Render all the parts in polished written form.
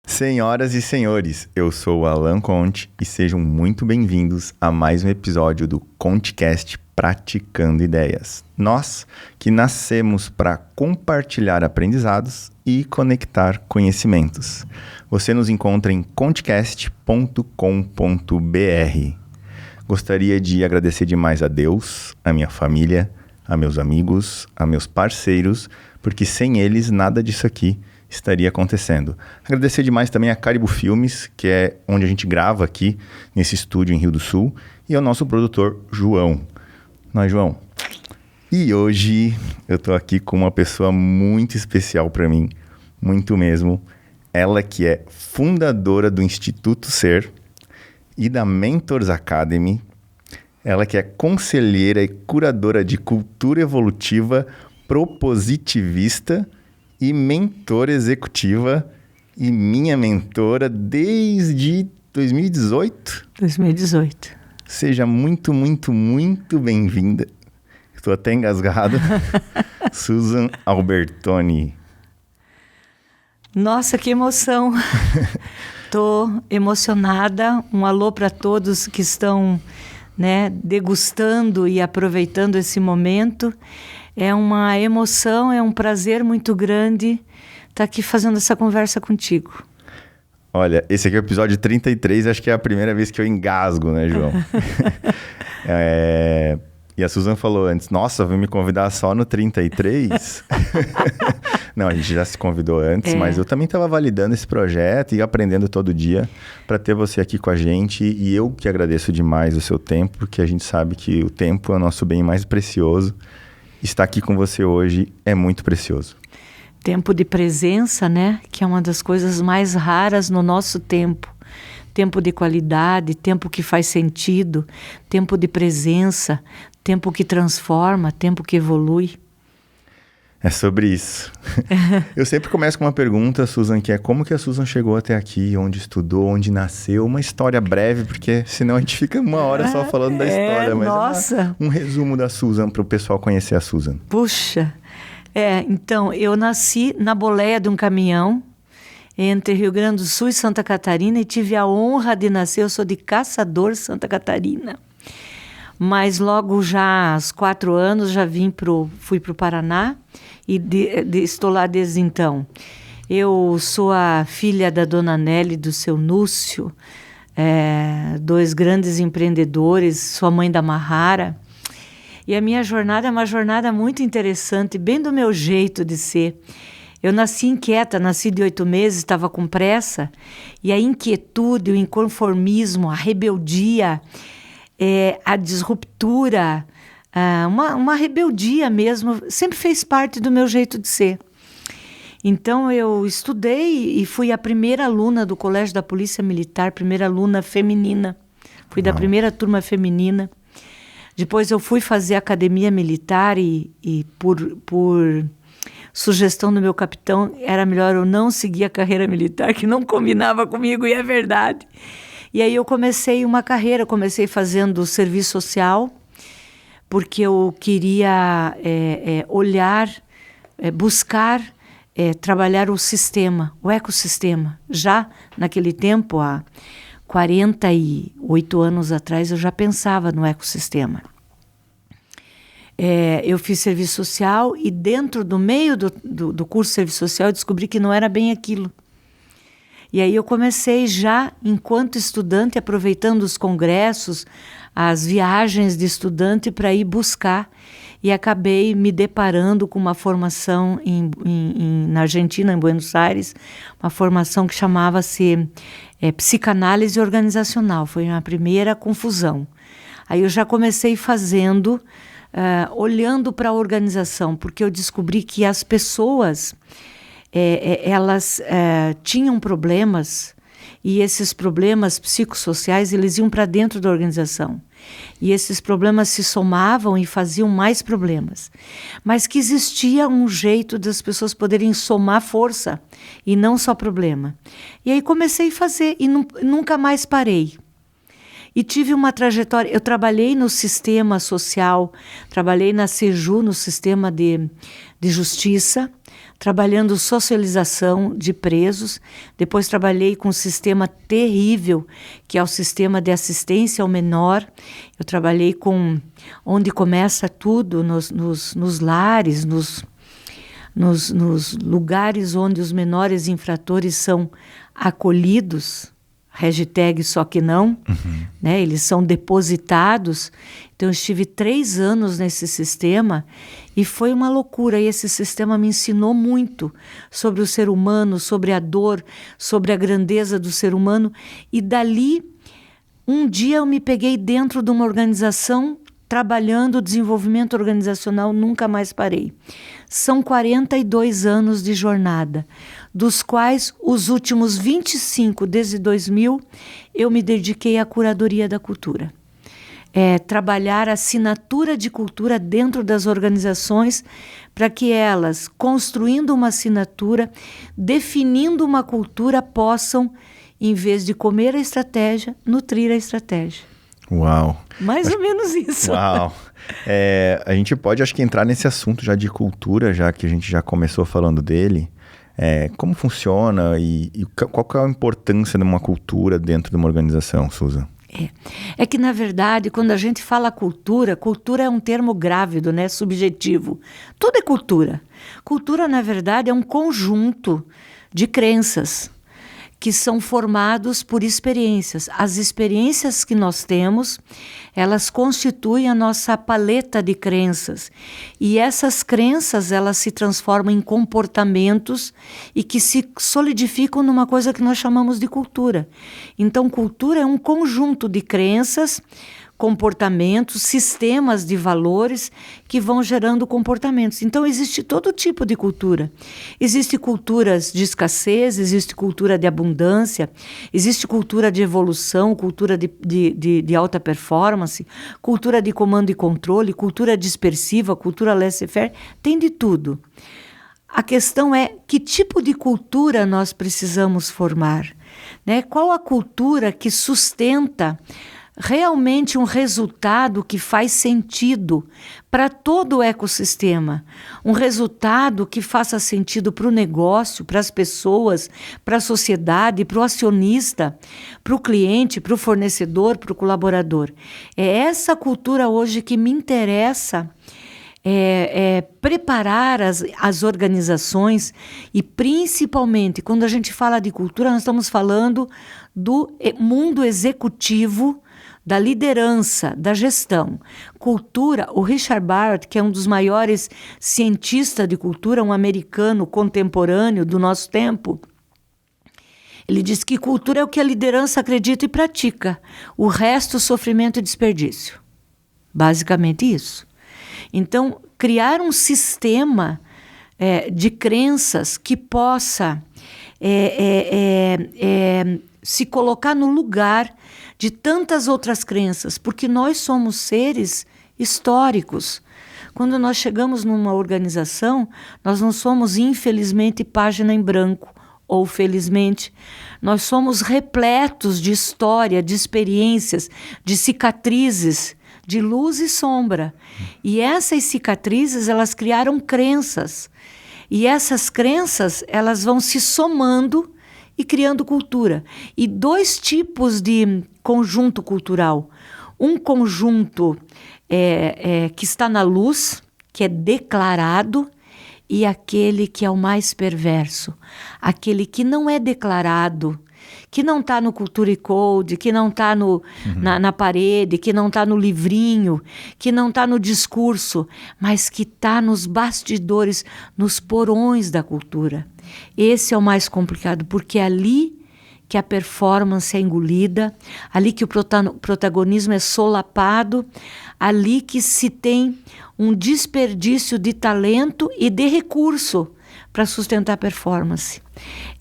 Senhoras e senhores, eu sou o Alan Conte e sejam muito bem-vindos a mais um episódio do ConteCast Praticando Ideias. Nós que nascemos para compartilhar aprendizados e conectar conhecimentos. Você nos encontra em contecast.com.br. Gostaria de agradecer demais a Deus, a minha família, a meus amigos, a meus parceiros, porque sem eles nada disso aqui estaria acontecendo. Agradecer demais também a Caribou Filmes, que é onde a gente grava aqui, nesse estúdio em Rio do Sul, e ao nosso produtor, João. Nós, João. E hoje eu tô aqui com uma pessoa muito especial para mim, muito mesmo. Ela que é fundadora do Instituto Ser e da Mentors Academy. Ela que é conselheira e curadora de cultura evolutiva, propositivista e mentora executiva e minha mentora desde 2018. 2018. Seja muito, muito, muito bem-vinda. Estou até engasgado. Susan Albertoni. Nossa, que emoção. Estou emocionada. Um alô para todos que estão, degustando e aproveitando esse momento. É uma emoção, é um prazer muito grande estar aqui fazendo essa conversa contigo. Olha, esse aqui é o episódio 33, acho que é a primeira vez que eu engasgo, né, João? E a Susan falou antes, nossa, vai me convidar só no 33? Não, a gente já se convidou antes, mas eu também estava validando esse projeto e aprendendo todo dia para ter você aqui com a gente. E eu que agradeço demais o seu tempo, porque a gente sabe que o tempo é o nosso bem mais precioso. Estar aqui com você hoje é muito precioso. Tempo de presença, que é uma das coisas mais raras no nosso tempo. Tempo de qualidade, tempo que faz sentido, tempo de presença, tempo que transforma, tempo que evolui. É sobre isso. Eu sempre começo com uma pergunta, Susan, que é como que a Susan chegou até aqui, onde estudou, onde nasceu, uma história breve, porque senão a gente fica uma hora só falando da história, mas nossa. Um resumo da Susan para o pessoal conhecer a Susan. Puxa, então eu nasci na boleia de um caminhão entre Rio Grande do Sul e Santa Catarina e tive a honra de nascer, eu sou de Caçador, Santa Catarina. Mas logo já aos 4 anos já fui para o Paraná e estou lá desde então. Eu sou a filha da Dona Nelly e do seu Núcio, 2 grandes empreendedores, sou a mãe da Mahara. E a minha jornada é uma jornada muito interessante, bem do meu jeito de ser. Eu nasci inquieta, nasci de 8 meses, estava com pressa, e a inquietude, o inconformismo, a rebeldia, a disruptura, uma rebeldia mesmo, sempre fez parte do meu jeito de ser. Então eu estudei e fui a primeira aluna do Colégio da Polícia Militar, primeira aluna feminina. Fui da primeira turma feminina. Depois eu fui fazer academia militar e por sugestão do meu capitão, era melhor eu não seguir a carreira militar, que não combinava comigo, e é verdade. E aí eu comecei uma carreira, comecei fazendo serviço social, porque eu queria olhar, buscar, trabalhar o sistema, o ecossistema. Já naquele tempo, há 48 anos atrás, eu já pensava no ecossistema. Eu fiz serviço social e dentro do meio do curso de serviço social eu descobri que não era bem aquilo. E aí eu comecei já, enquanto estudante, aproveitando os congressos, as viagens de estudante para ir buscar. E acabei me deparando com uma formação na Argentina, em Buenos Aires, uma formação que chamava-se Psicanálise Organizacional. Foi a primeira confusão. Aí eu já comecei fazendo, olhando para a organização, porque eu descobri que as pessoas... elas tinham problemas e esses problemas psicossociais eles iam para dentro da organização e esses problemas se somavam e faziam mais problemas, mas que existia um jeito das pessoas poderem somar força e não só problema. E aí comecei a fazer e nunca mais parei. E tive uma trajetória, eu trabalhei no sistema social, trabalhei na Seju, no sistema de justiça, trabalhando socialização de presos. Depois trabalhei com um sistema terrível, que é o sistema de assistência ao menor. Eu trabalhei com onde começa tudo, nos lares, nos lugares onde os menores infratores são acolhidos, hashtag só que não, né? Eles são depositados. Então eu estive 3 anos nesse sistema e foi uma loucura. E esse sistema me ensinou muito sobre o ser humano, sobre a dor, sobre a grandeza do ser humano. E dali, um dia eu me peguei dentro de uma organização trabalhando desenvolvimento organizacional, nunca mais parei. São 42 anos de jornada, dos quais os últimos 25, desde 2000, eu me dediquei à curadoria da cultura. Trabalhar a assinatura de cultura dentro das organizações para que elas, construindo uma assinatura, definindo uma cultura, possam, em vez de comer a estratégia, nutrir a estratégia. Uau! Mais ou menos isso. Uau! A gente pode, acho que, entrar nesse assunto já de cultura, já que a gente já começou falando dele. Como funciona e qual que é a importância de uma cultura dentro de uma organização, Susan? É que, na verdade, quando a gente fala cultura é um termo grávido, né? Subjetivo. Tudo é cultura. Cultura, na verdade, é um conjunto de crenças que são formados por experiências. As experiências que nós temos, elas constituem a nossa paleta de crenças. E essas crenças, elas se transformam em comportamentos e que se solidificam numa coisa que nós chamamos de cultura. Então, cultura é um conjunto de crenças, comportamentos, sistemas de valores que vão gerando comportamentos. Então, existe todo tipo de cultura. Existe culturas de escassez, existe cultura de abundância, existe cultura de evolução, cultura de alta performance, cultura de comando e controle, cultura dispersiva, cultura laissez-faire, tem de tudo. A questão é que tipo de cultura nós precisamos formar, né? Qual a cultura que sustenta realmente um resultado que faz sentido para todo o ecossistema, um resultado que faça sentido para o negócio, para as pessoas, para a sociedade, para o acionista, para o cliente, para o fornecedor, para o colaborador. É essa cultura hoje que me interessa preparar as organizações e, principalmente, quando a gente fala de cultura, nós estamos falando do mundo executivo, da liderança, da gestão. Cultura, o Richard Barrett, que é um dos maiores cientistas de cultura, um americano contemporâneo do nosso tempo, ele diz que cultura é o que a liderança acredita e pratica. O resto, sofrimento e desperdício. Basicamente isso. Então, criar um sistema de crenças que possa se colocar no lugar de tantas outras crenças, porque nós somos seres históricos. Quando nós chegamos numa organização, nós não somos, infelizmente, página em branco, ou felizmente. Nós somos repletos de história, de experiências, de cicatrizes, de luz e sombra. E essas cicatrizes, elas criaram crenças. E essas crenças, elas vão se somando e criando cultura. E 2 tipos de conjunto cultural. Um conjunto que está na luz, que é declarado, e aquele que é o mais perverso. Aquele que não é declarado, que não está no Cultura e Code, que não está na parede, que não está no livrinho, que não está no discurso, mas que está nos bastidores, nos porões da cultura. Esse é o mais complicado, porque é ali que a performance é engolida, ali que o protagonismo é solapado, ali que se tem um desperdício de talento e de recurso para sustentar a performance.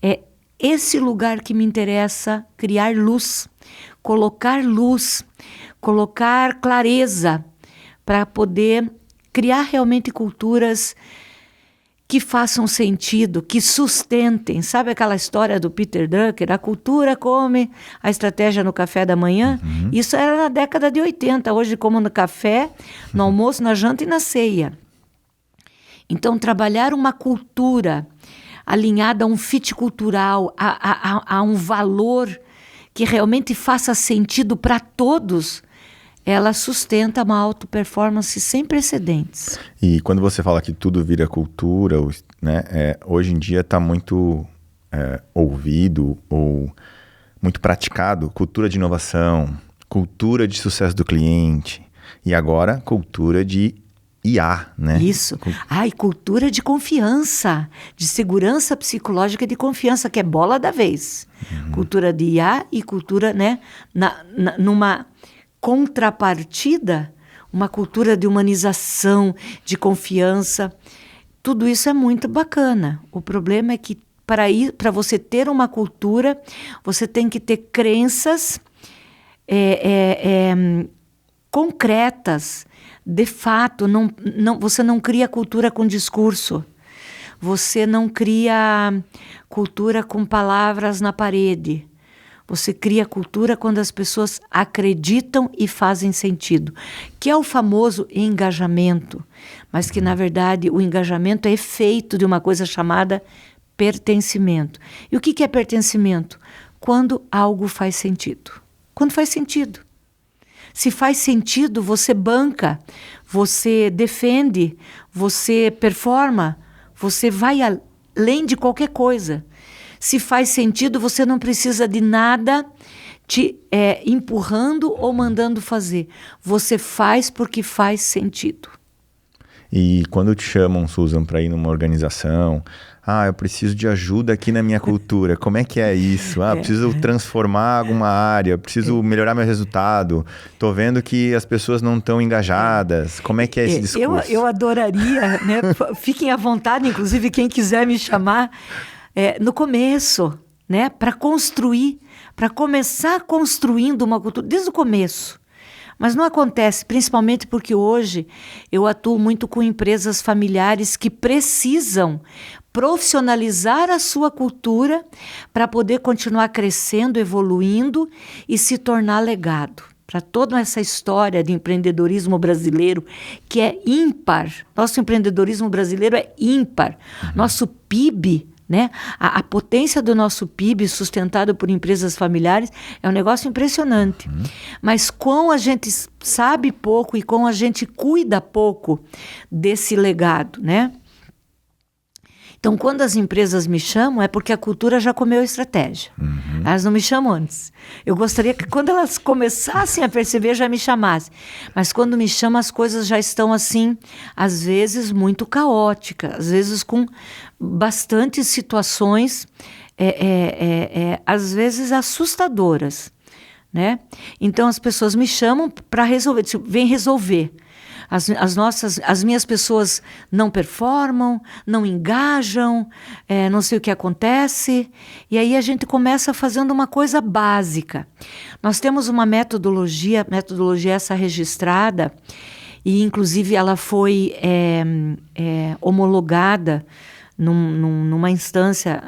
É esse lugar que me interessa criar luz, colocar clareza para poder criar realmente culturas que façam sentido, que sustentem. Sabe aquela história do Peter Drucker? A cultura come a estratégia no café da manhã? Uhum. Isso era na década de 80. Hoje como no café, no almoço, na janta e na ceia. Então, trabalhar uma cultura alinhada a um fit cultural, a um valor que realmente faça sentido para todos, ela sustenta uma alta performance sem precedentes. E quando você fala que tudo vira cultura, né, hoje em dia está muito ouvido ou muito praticado cultura de inovação, cultura de sucesso do cliente e agora cultura de IA, né? Isso. E cultura de confiança, de segurança psicológica e de confiança, que é bola da vez. Cultura de IA e cultura, né, numa contrapartida, uma cultura de humanização, de confiança. Tudo isso é muito bacana. O problema é que para você ter uma cultura, você tem que ter crenças concretas. De fato, você não cria cultura com discurso. Você não cria cultura com palavras na parede. Você cria cultura quando as pessoas acreditam e fazem sentido, que é o famoso engajamento, mas que, na verdade, o engajamento é efeito de uma coisa chamada pertencimento. E o que é pertencimento? Quando algo faz sentido. Quando faz sentido. Se faz sentido, você banca, você defende, você performa, você vai além de qualquer coisa. Se faz sentido, você não precisa de nada te empurrando ou mandando fazer. Você faz porque faz sentido. E quando te chamam, Susan, para ir numa organização, eu preciso de ajuda aqui na minha cultura, como é que é isso? Preciso transformar alguma área, preciso melhorar meu resultado, estou vendo que as pessoas não estão engajadas, como é que é esse discurso? Eu adoraria, né? Fiquem à vontade, inclusive quem quiser me chamar, no começo, né? Para construir, para começar construindo uma cultura, desde o começo. Mas não acontece, principalmente porque hoje eu atuo muito com empresas familiares que precisam profissionalizar a sua cultura para poder continuar crescendo, evoluindo e se tornar legado. Para toda essa história de empreendedorismo brasileiro, que é ímpar. Nosso empreendedorismo brasileiro é ímpar. Nosso PIB, né? A potência do nosso PIB sustentado por empresas familiares é um negócio impressionante. Mas como a gente sabe pouco e como a gente cuida pouco desse legado, né? Então, quando as empresas me chamam, é porque a cultura já comeu a estratégia. Elas não me chamam antes. Eu gostaria que quando elas começassem a perceber, já me chamassem. Mas quando me chamam, as coisas já estão assim, às vezes muito caóticas, às vezes com bastante situações, às vezes assustadoras, né? Então, as pessoas me chamam para resolver, tipo, vem resolver. As minhas pessoas não performam, não engajam, não sei o que acontece. E aí a gente começa fazendo uma coisa básica. Nós temos uma metodologia essa registrada, e inclusive ela foi homologada numa instância,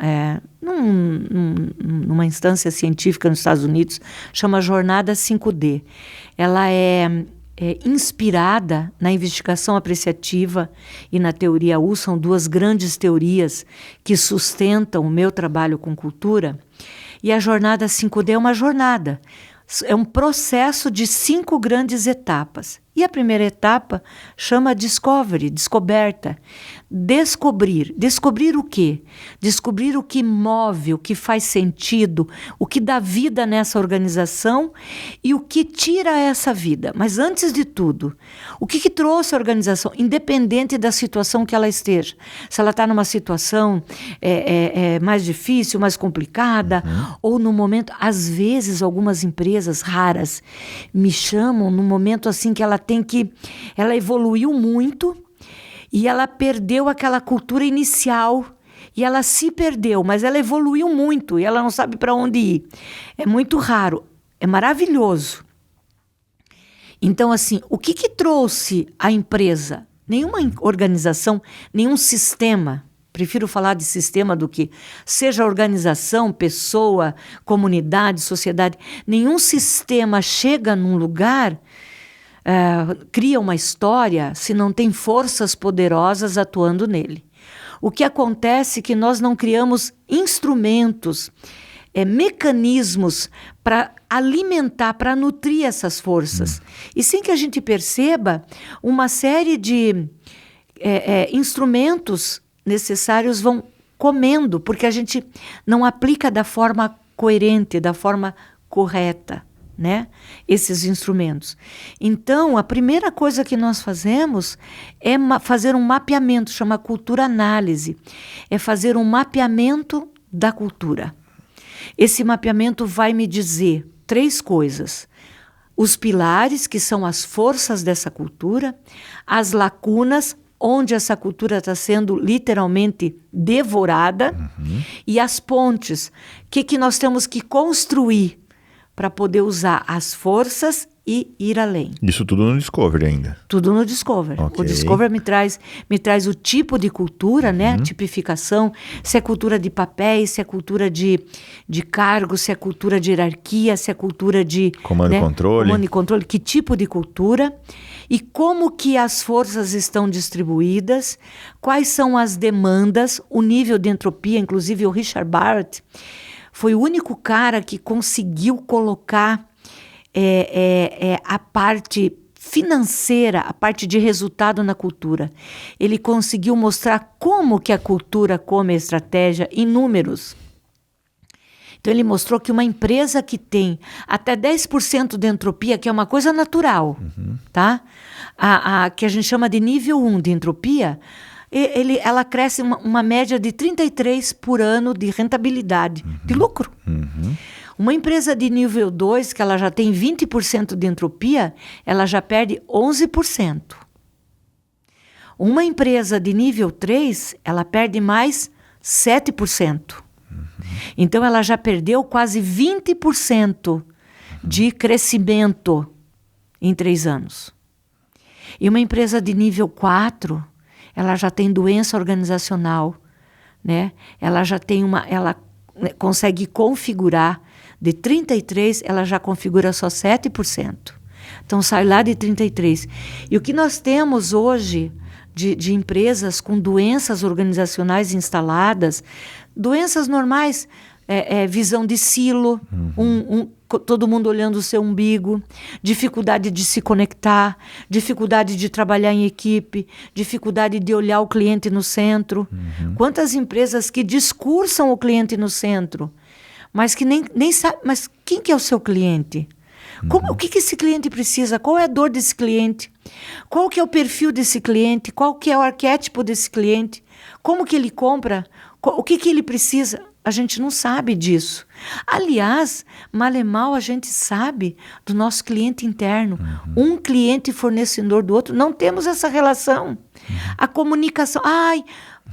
numa instância científica nos Estados Unidos, chama Jornada 5D. Ela é inspirada na investigação apreciativa e na teoria U, são duas grandes teorias que sustentam o meu trabalho com cultura. E a jornada 5D é uma jornada, é um processo de 5 grandes etapas. E a primeira etapa chama Discovery, descoberta. Descobrir. Descobrir o quê? Descobrir o que move, o que faz sentido, o que dá vida nessa organização e o que tira essa vida. Mas antes de tudo, o que trouxe a organização, independente da situação que ela esteja. Se ela está numa situação mais difícil, mais complicada, ou no momento... Às vezes, algumas empresas raras me chamam no momento assim que ela evoluiu muito e ela perdeu aquela cultura inicial e ela se perdeu, mas ela evoluiu muito e ela não sabe para onde ir. É muito raro, é maravilhoso. Então, assim, o que trouxe a empresa? Nenhuma organização, nenhum sistema. Prefiro falar de sistema do que seja organização, pessoa, comunidade, sociedade. Nenhum sistema chega num lugar cria uma história se não tem forças poderosas atuando nele. O que acontece é que nós não criamos instrumentos, mecanismos para alimentar, para nutrir essas forças. E sem que a gente perceba, uma série de instrumentos necessários vão comendo, porque a gente não aplica da forma coerente, da forma correta, né? Esses instrumentos. Então, a primeira coisa que nós fazemos é fazer um mapeamento, chama cultura análise. É fazer um mapeamento da cultura. Esse mapeamento vai me dizer 3 coisas. Os pilares, que são as forças dessa cultura, as lacunas, onde essa cultura está sendo literalmente devorada, e as pontes, que nós temos que construir para poder usar as forças e ir além. Isso tudo no Discovery ainda? Tudo no Discovery. Okay. O Discovery me traz o tipo de cultura, né? A tipificação, se é cultura de papéis, se é cultura de cargo, se é cultura de hierarquia, se é cultura de... Comando e controle. Comando e controle, que tipo de cultura... E como que as forças estão distribuídas, quais são as demandas, o nível de entropia, inclusive o Richard Barrett foi o único cara que conseguiu colocar a parte financeira, a parte de resultado na cultura. Ele conseguiu mostrar como que a cultura come a estratégia em números. Então ele mostrou que uma empresa que tem até 10% de entropia, que é uma coisa natural, tá? Que a gente chama de nível 1 de entropia, ela cresce uma média de 33 por ano de rentabilidade, de lucro. Uma empresa de nível 2, que ela já tem 20% de entropia, ela já perde 11%. Uma empresa de nível 3, ela perde mais 7%. Então, ela já perdeu quase 20% de crescimento em 3 anos. E uma empresa de nível 4, ela já tem doença organizacional, né? Ela já tem ela consegue configurar, de 33, ela já configura só 7%. Então, sai lá de 33. E o que nós temos hoje de empresas com doenças organizacionais instaladas, doenças normais, visão de silo, todo mundo olhando o seu umbigo, dificuldade de se conectar, dificuldade de trabalhar em equipe, dificuldade de olhar o cliente no centro. Quantas empresas que discursam o cliente no centro, mas que nem sabe, mas quem que é o seu cliente? O que esse cliente precisa? Qual é a dor desse cliente? Qual que é o perfil desse cliente? Qual que é o arquétipo desse cliente? Como que ele compra? O que ele precisa? A gente não sabe disso. Aliás, mal e mal a gente sabe do nosso cliente interno. Um cliente fornecedor do outro. Não temos essa relação. A comunicação.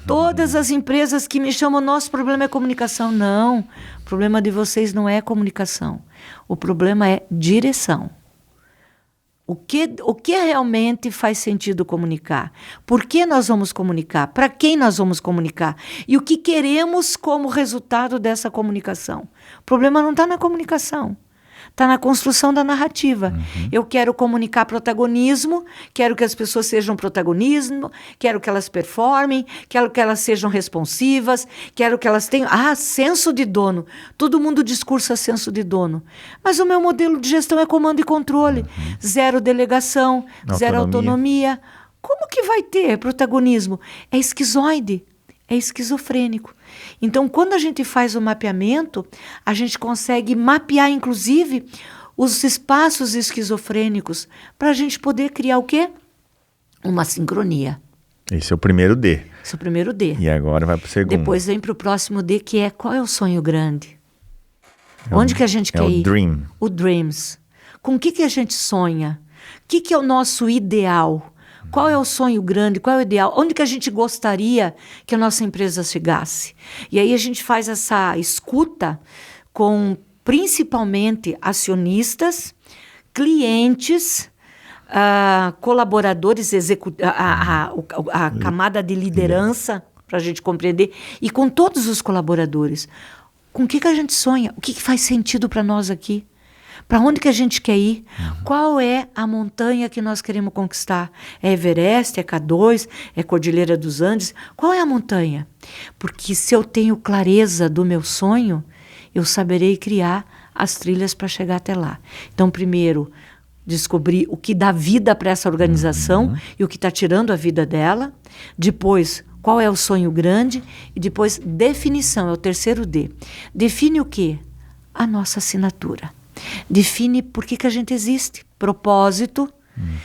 Todas as empresas que me chamam, nosso problema é comunicação. Não, o problema de vocês não é comunicação. O problema é direção. O que realmente faz sentido comunicar? Por que nós vamos comunicar? Para quem nós vamos comunicar? E o que queremos como resultado dessa comunicação? O problema não está na comunicação. Está na construção da narrativa. Eu quero comunicar protagonismo, quero que as pessoas sejam protagonismo, quero que elas performem, quero que elas sejam responsivas, quero que elas tenham... senso de dono. Todo mundo discursa senso de dono. Mas o meu modelo de gestão é comando e controle. Zero delegação, zero autonomia. Como que vai ter protagonismo? É esquizoide. É esquizofrênico. Então, quando a gente faz o mapeamento, a gente consegue mapear, inclusive, os espaços esquizofrênicos para a gente poder criar o quê? Uma sincronia. Esse é o primeiro D. Esse é o primeiro D. E agora vai para o segundo. Depois vem para o próximo D, que é qual é o sonho grande? Onde que a gente quer ir? É o dream. O dreams. Com o que a gente sonha? O que é o nosso ideal? Qual é o sonho grande? Qual é o ideal? Onde que a gente gostaria que a nossa empresa chegasse? E aí a gente faz essa escuta com principalmente acionistas, clientes, colaboradores, a camada de liderança, para a gente compreender, e com todos os colaboradores. Com o que a gente sonha? O que faz sentido para nós aqui? Para onde que a gente quer ir? Qual é a montanha que nós queremos conquistar? É Everest, é K2, é Cordilheira dos Andes? Qual é a montanha? Porque se eu tenho clareza do meu sonho, eu saberei criar as trilhas para chegar até lá. Então, primeiro, descobrir o que dá vida para essa organização e o que está tirando a vida dela. Depois, qual é o sonho grande? E depois, definição, é o terceiro D. Define o quê? A nossa assinatura. Define por que a gente existe, propósito.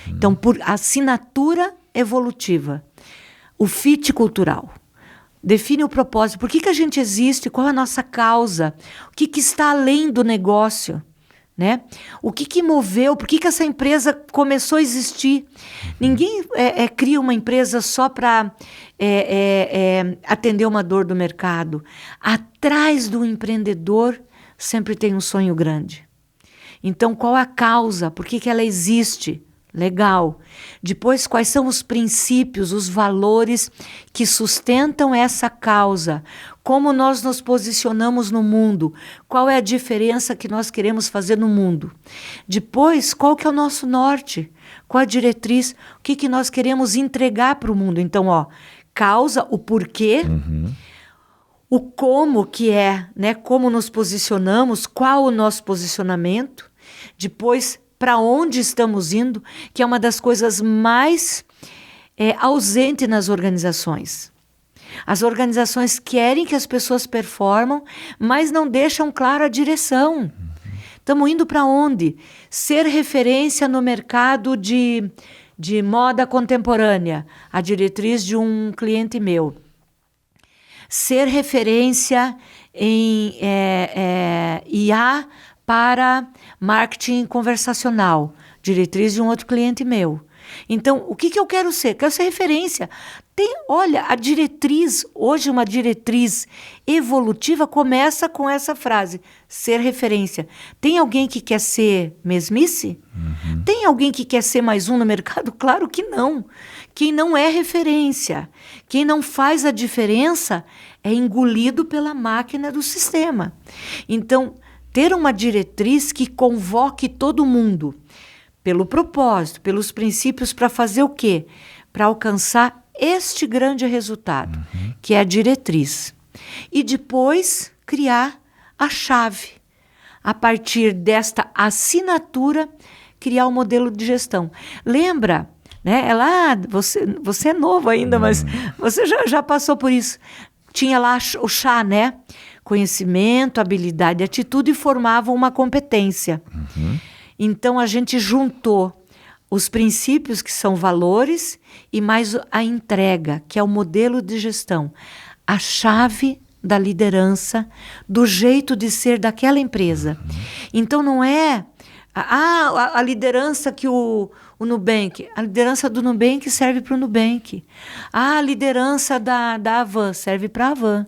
Então, por assinatura evolutiva, o fit cultural. Define o propósito, por que a gente existe, qual é a nossa causa, o que está além do negócio, né? O que moveu, por que essa empresa começou a existir. Ninguém cria uma empresa só para atender uma dor do mercado. Atrás do empreendedor sempre tem um sonho grande. Então, qual a causa? Por que ela existe? Legal. Depois, quais são os princípios, os valores que sustentam essa causa? Como nós nos posicionamos no mundo? Qual é a diferença que nós queremos fazer no mundo? Depois, qual que é o nosso norte? Qual a diretriz? O que nós queremos entregar para o mundo? Então, causa, o porquê, o como que é, né? Como nos posicionamos, qual o nosso posicionamento? Depois, para onde estamos indo, que é uma das coisas mais ausentes nas organizações. As organizações querem que as pessoas performam, mas não deixam clara a direção. Estamos indo para onde? Ser referência no mercado de moda contemporânea, a diretriz de um cliente meu. Ser referência em IA para marketing conversacional, diretriz de um outro cliente meu. Então, o que eu quero ser? Quero ser referência. Olha, a diretriz, hoje uma diretriz evolutiva começa com essa frase, ser referência. Tem alguém que quer ser mesmice? Tem alguém que quer ser mais um no mercado? Claro que não. Quem não é referência, quem não faz a diferença, é engolido pela máquina do sistema. Então, ter uma diretriz que convoque todo mundo, pelo propósito, pelos princípios, para fazer o quê? Para alcançar este grande resultado, que é a diretriz. E depois criar a chave. A partir desta assinatura, criar o modelo de gestão. Lembra, né? Você é novo ainda, mas você já passou por isso. Tinha lá o chá, né? Conhecimento, habilidade, atitude, e formavam uma competência. Então, a gente juntou os princípios, que são valores, e mais a entrega, que é o modelo de gestão. A chave da liderança, do jeito de ser daquela empresa. Então, não é a liderança que o Nubank, a liderança do Nubank serve para o Nubank. A liderança da Avan serve para a Avan.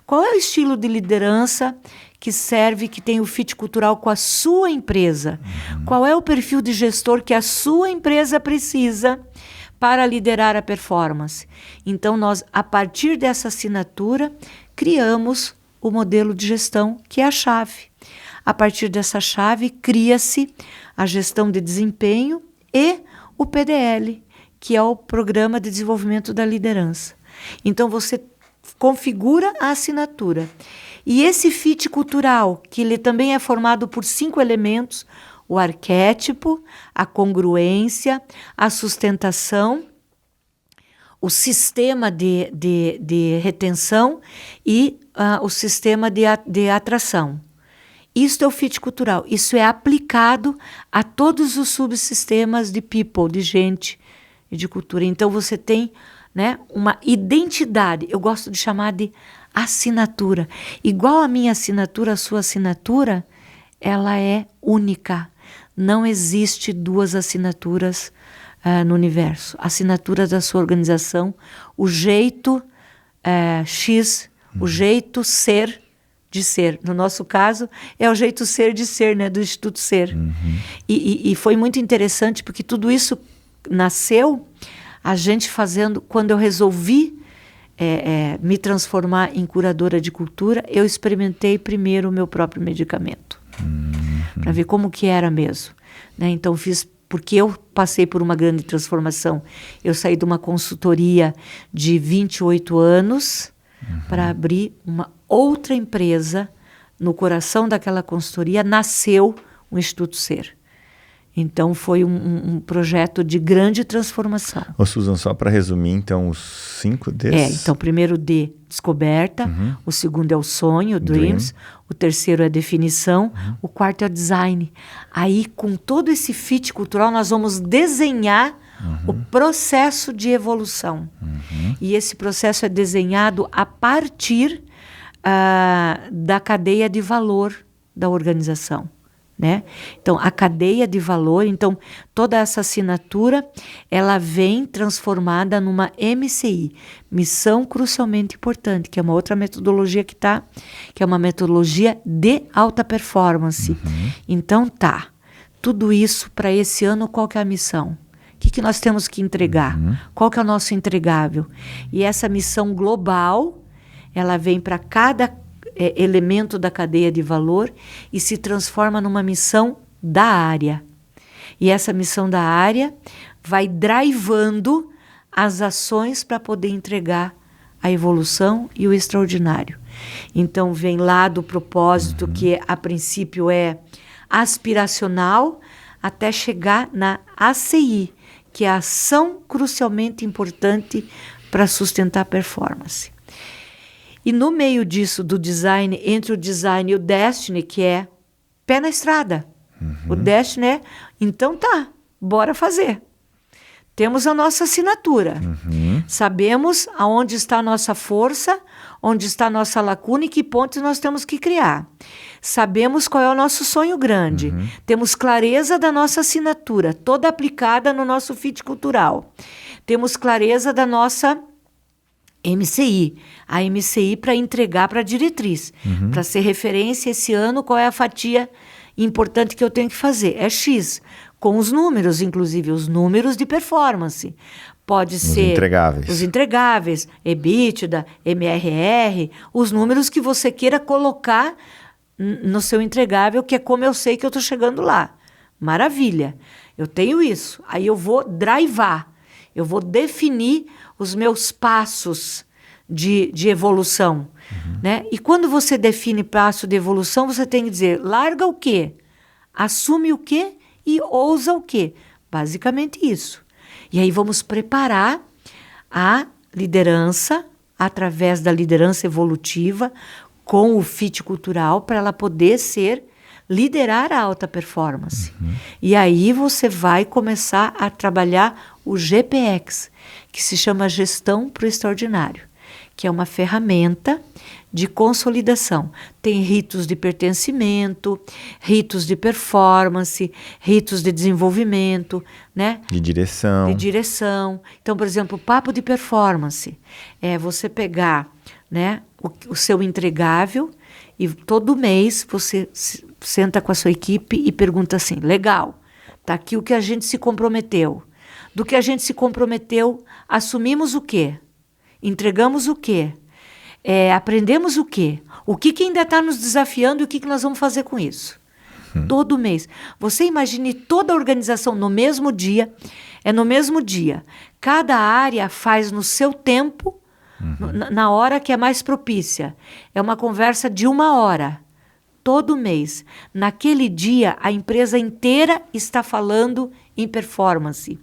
Qual é o estilo de liderança que serve, que tem o fit cultural com a sua empresa? Qual é o perfil de gestor que a sua empresa precisa para liderar a performance? Então, nós, a partir dessa assinatura, criamos o modelo de gestão, que é a chave. A partir dessa chave, cria-se a gestão de desempenho e o PDL, que é o Programa de Desenvolvimento da Liderança. Então, você configura a assinatura. E esse fit cultural, que ele também é formado por 5 elementos: o arquétipo, a congruência, a sustentação, o sistema de retenção e o sistema de atração. Isso é o fit cultural. Isso é aplicado a todos os subsistemas de people, de gente e de cultura. Então, você tem, né, uma identidade. Eu gosto de chamar de assinatura. Igual a minha assinatura, a sua assinatura, ela é única. Não existe 2 assinaturas no universo. A assinatura da sua organização, o jeito X, o jeito ser de ser. No nosso caso, é o jeito ser de ser, né, do Instituto Ser. E foi muito interessante, porque tudo isso nasceu a gente fazendo, quando eu resolvi me transformar em curadora de cultura, eu experimentei primeiro o meu próprio medicamento. para ver como que era mesmo, né? Então fiz, porque eu passei por uma grande transformação. Eu saí de uma consultoria de 28 anos para abrir uma outra empresa. No coração daquela consultoria nasceu o Instituto Ser. Então, foi um projeto de grande transformação. Ô, Susan, só para resumir, então, os 5 Ds? Então, o primeiro D, descoberta. O segundo é o sonho, dreams. O terceiro é definição. O quarto é o design. Aí, com todo esse fit cultural, nós vamos desenhar o processo de evolução. E esse processo é desenhado a partir da cadeia de valor da organização. Né? Então, a cadeia de valor, então, toda essa assinatura, ela vem transformada numa MCI, missão crucialmente importante, que é uma outra metodologia que é uma metodologia de alta performance. Então, tudo isso para esse ano, qual que é a missão? O que nós temos que entregar? Qual que é o nosso entregável? E essa missão global, ela vem para cada elemento da cadeia de valor e se transforma numa missão da área. E essa missão da área vai drivando as ações para poder entregar a evolução e o extraordinário. Então, vem lá do propósito, que a princípio é aspiracional, até chegar na ACI, que é a ação crucialmente importante para sustentar a performance. E no meio disso, do design, entre o design e o destiny, que é pé na estrada. O destiny é, então bora fazer. Temos a nossa assinatura. Sabemos aonde está a nossa força, onde está a nossa lacuna e que pontes nós temos que criar. Sabemos qual é o nosso sonho grande. Temos clareza da nossa assinatura, toda aplicada no nosso fit cultural. Temos clareza da nossa MCI, a MCI para entregar para a diretriz, para ser referência esse ano, qual é a fatia importante que eu tenho que fazer? É X, com os números, inclusive os números de performance. Pode ser os entregáveis, EBITDA, MRR, os números que você queira colocar no seu entregável, que é como eu sei que eu estou chegando lá. Maravilha, eu tenho isso. Aí eu vou drivar, eu vou definir os meus passos de evolução. Né? E quando você define passo de evolução, você tem que dizer, larga o quê? Assume o quê? E ousa o quê? Basicamente isso. E aí vamos preparar a liderança, através da liderança evolutiva, com o fit cultural, para ela poder liderar a alta performance. E aí você vai começar a trabalhar o GPX, que se chama Gestão para o Extraordinário, que é uma ferramenta de consolidação. Tem ritos de pertencimento, ritos de performance, ritos de desenvolvimento, né? De direção. De direção. Então, por exemplo, o papo de performance é você pegar, né, o seu entregável e todo mês você senta com a sua equipe e pergunta assim, legal, tá aqui o que a gente se comprometeu. Do que a gente se comprometeu, assumimos o quê? Entregamos o quê? Aprendemos o quê? O que ainda está nos desafiando e o que nós vamos fazer com isso? Todo mês. Você imagine toda a organização no mesmo dia. É no mesmo dia. Cada área faz no seu tempo, na hora que é mais propícia. É uma conversa de 1 hora. Todo mês. Naquele dia, a empresa inteira está falando em performance.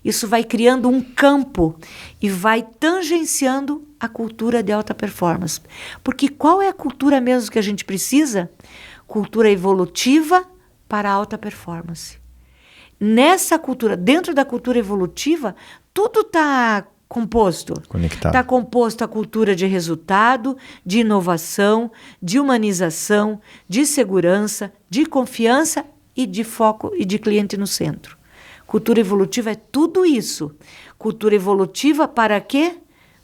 Isso vai criando um campo e vai tangenciando a cultura de alta performance. Porque qual é a cultura mesmo que a gente precisa? Cultura evolutiva para alta performance. Nessa cultura, dentro da cultura evolutiva, tudo está composto. Conectado. Está composto a cultura de resultado, de inovação, de humanização, de segurança, de confiança e de foco e de cliente no centro. Cultura evolutiva é tudo isso. Cultura evolutiva para quê?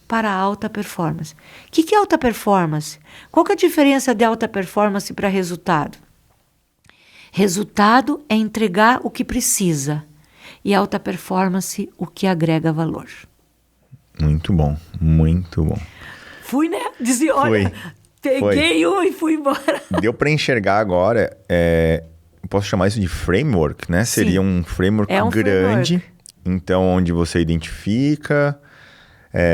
Para a alta performance. O que é alta performance? Qual que é a diferença de alta performance para resultado? Resultado é entregar o que precisa. E alta performance, o que agrega valor. Muito bom, muito bom. Fui, né? Dizia, olha, peguei um e fui embora. Deu para enxergar agora posso chamar isso de framework, né? Sim. Seria um framework grande, então onde você identifica,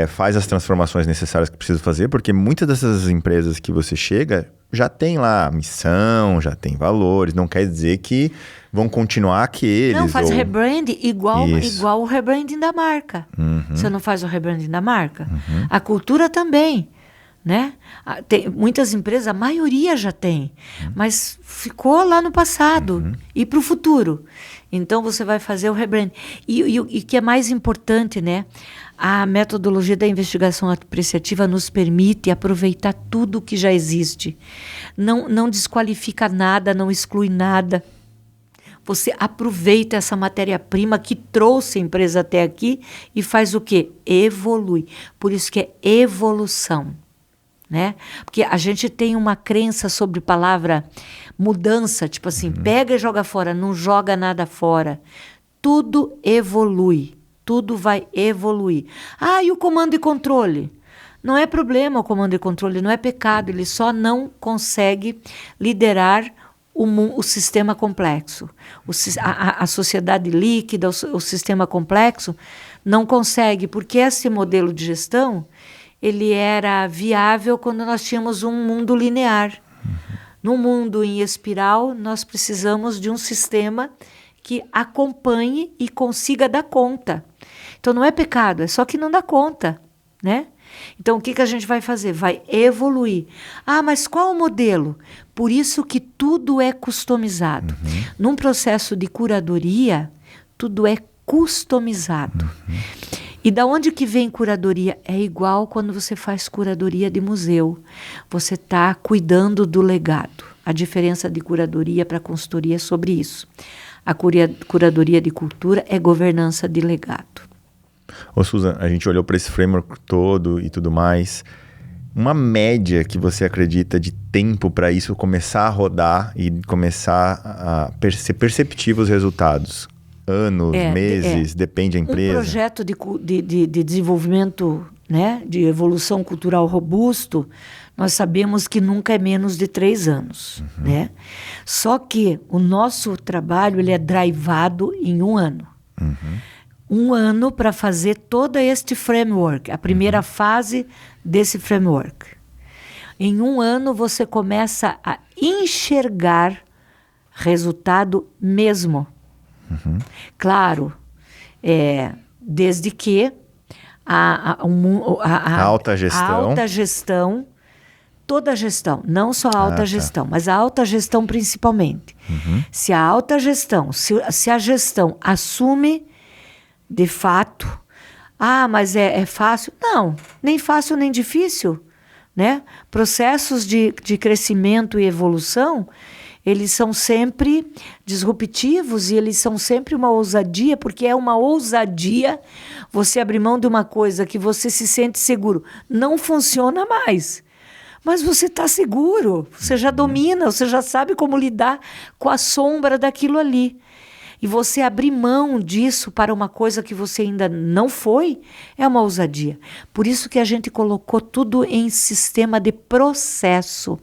faz as transformações necessárias que precisa fazer, porque muitas dessas empresas que você chega já tem lá missão, já tem valores, não quer dizer que vão continuar aqueles. Não, faz rebranding igual o rebranding da marca. Você não faz o rebranding da marca? A cultura também, né? Tem muitas empresas, a maioria já tem, mas ficou lá no passado e para o futuro. Então você vai fazer o rebranding. E o que é mais importante, né? A metodologia da investigação apreciativa nos permite aproveitar tudo que já existe. Não desqualifica nada, não exclui nada. Você aproveita essa matéria-prima que trouxe a empresa até aqui e faz o quê? Evolui. Por isso que é evolução, né? Porque a gente tem uma crença sobre palavra mudança, tipo assim, pega e joga fora, não joga nada fora. Tudo evolui. Tudo vai evoluir. E o comando e controle? Não é problema o comando e controle, não é pecado, ele só não consegue liderar o sistema complexo. A sociedade líquida, o sistema complexo, não consegue, porque esse modelo de gestão, ele era viável quando nós tínhamos um mundo linear. No mundo em espiral, nós precisamos de um sistema que acompanhe e consiga dar conta. Então não é pecado, é só que não dá conta, né? Então o que a gente vai fazer? Vai evoluir. Mas qual o modelo? Por isso que tudo é customizado. Num processo de curadoria, tudo é customizado. E da onde que vem curadoria? É igual quando você faz curadoria de museu. Você está cuidando do legado. A diferença de curadoria para consultoria é sobre isso. A curadoria de cultura é governança de legado. Ô Susan, a gente olhou para esse framework todo e tudo mais. Uma média que você acredita de tempo para isso começar a rodar e começar a ser perceptível os resultados? Anos, meses, depende da empresa? Um projeto de desenvolvimento, né, de evolução cultural robusto, nós sabemos que nunca é menos de 3 anos. Né? Só que o nosso trabalho ele é drivado em 1 ano. 1 ano para fazer todo este framework, a primeira fase desse framework. Em 1 ano você começa a enxergar resultado mesmo. Claro, desde que a alta gestão, toda a gestão, não só a alta gestão, mas a alta gestão principalmente. Se a alta gestão, se a gestão assume de fato, mas é fácil? Não, nem fácil nem difícil, né? Processos de crescimento e evolução, eles são sempre disruptivos e eles são sempre uma ousadia, porque é uma ousadia você abrir mão de uma coisa que você se sente seguro. Não funciona mais, mas você está seguro, você já domina, você já sabe como lidar com a sombra daquilo ali. E você abrir mão disso para uma coisa que você ainda não foi, é uma ousadia. Por isso que a gente colocou tudo em sistema de processo,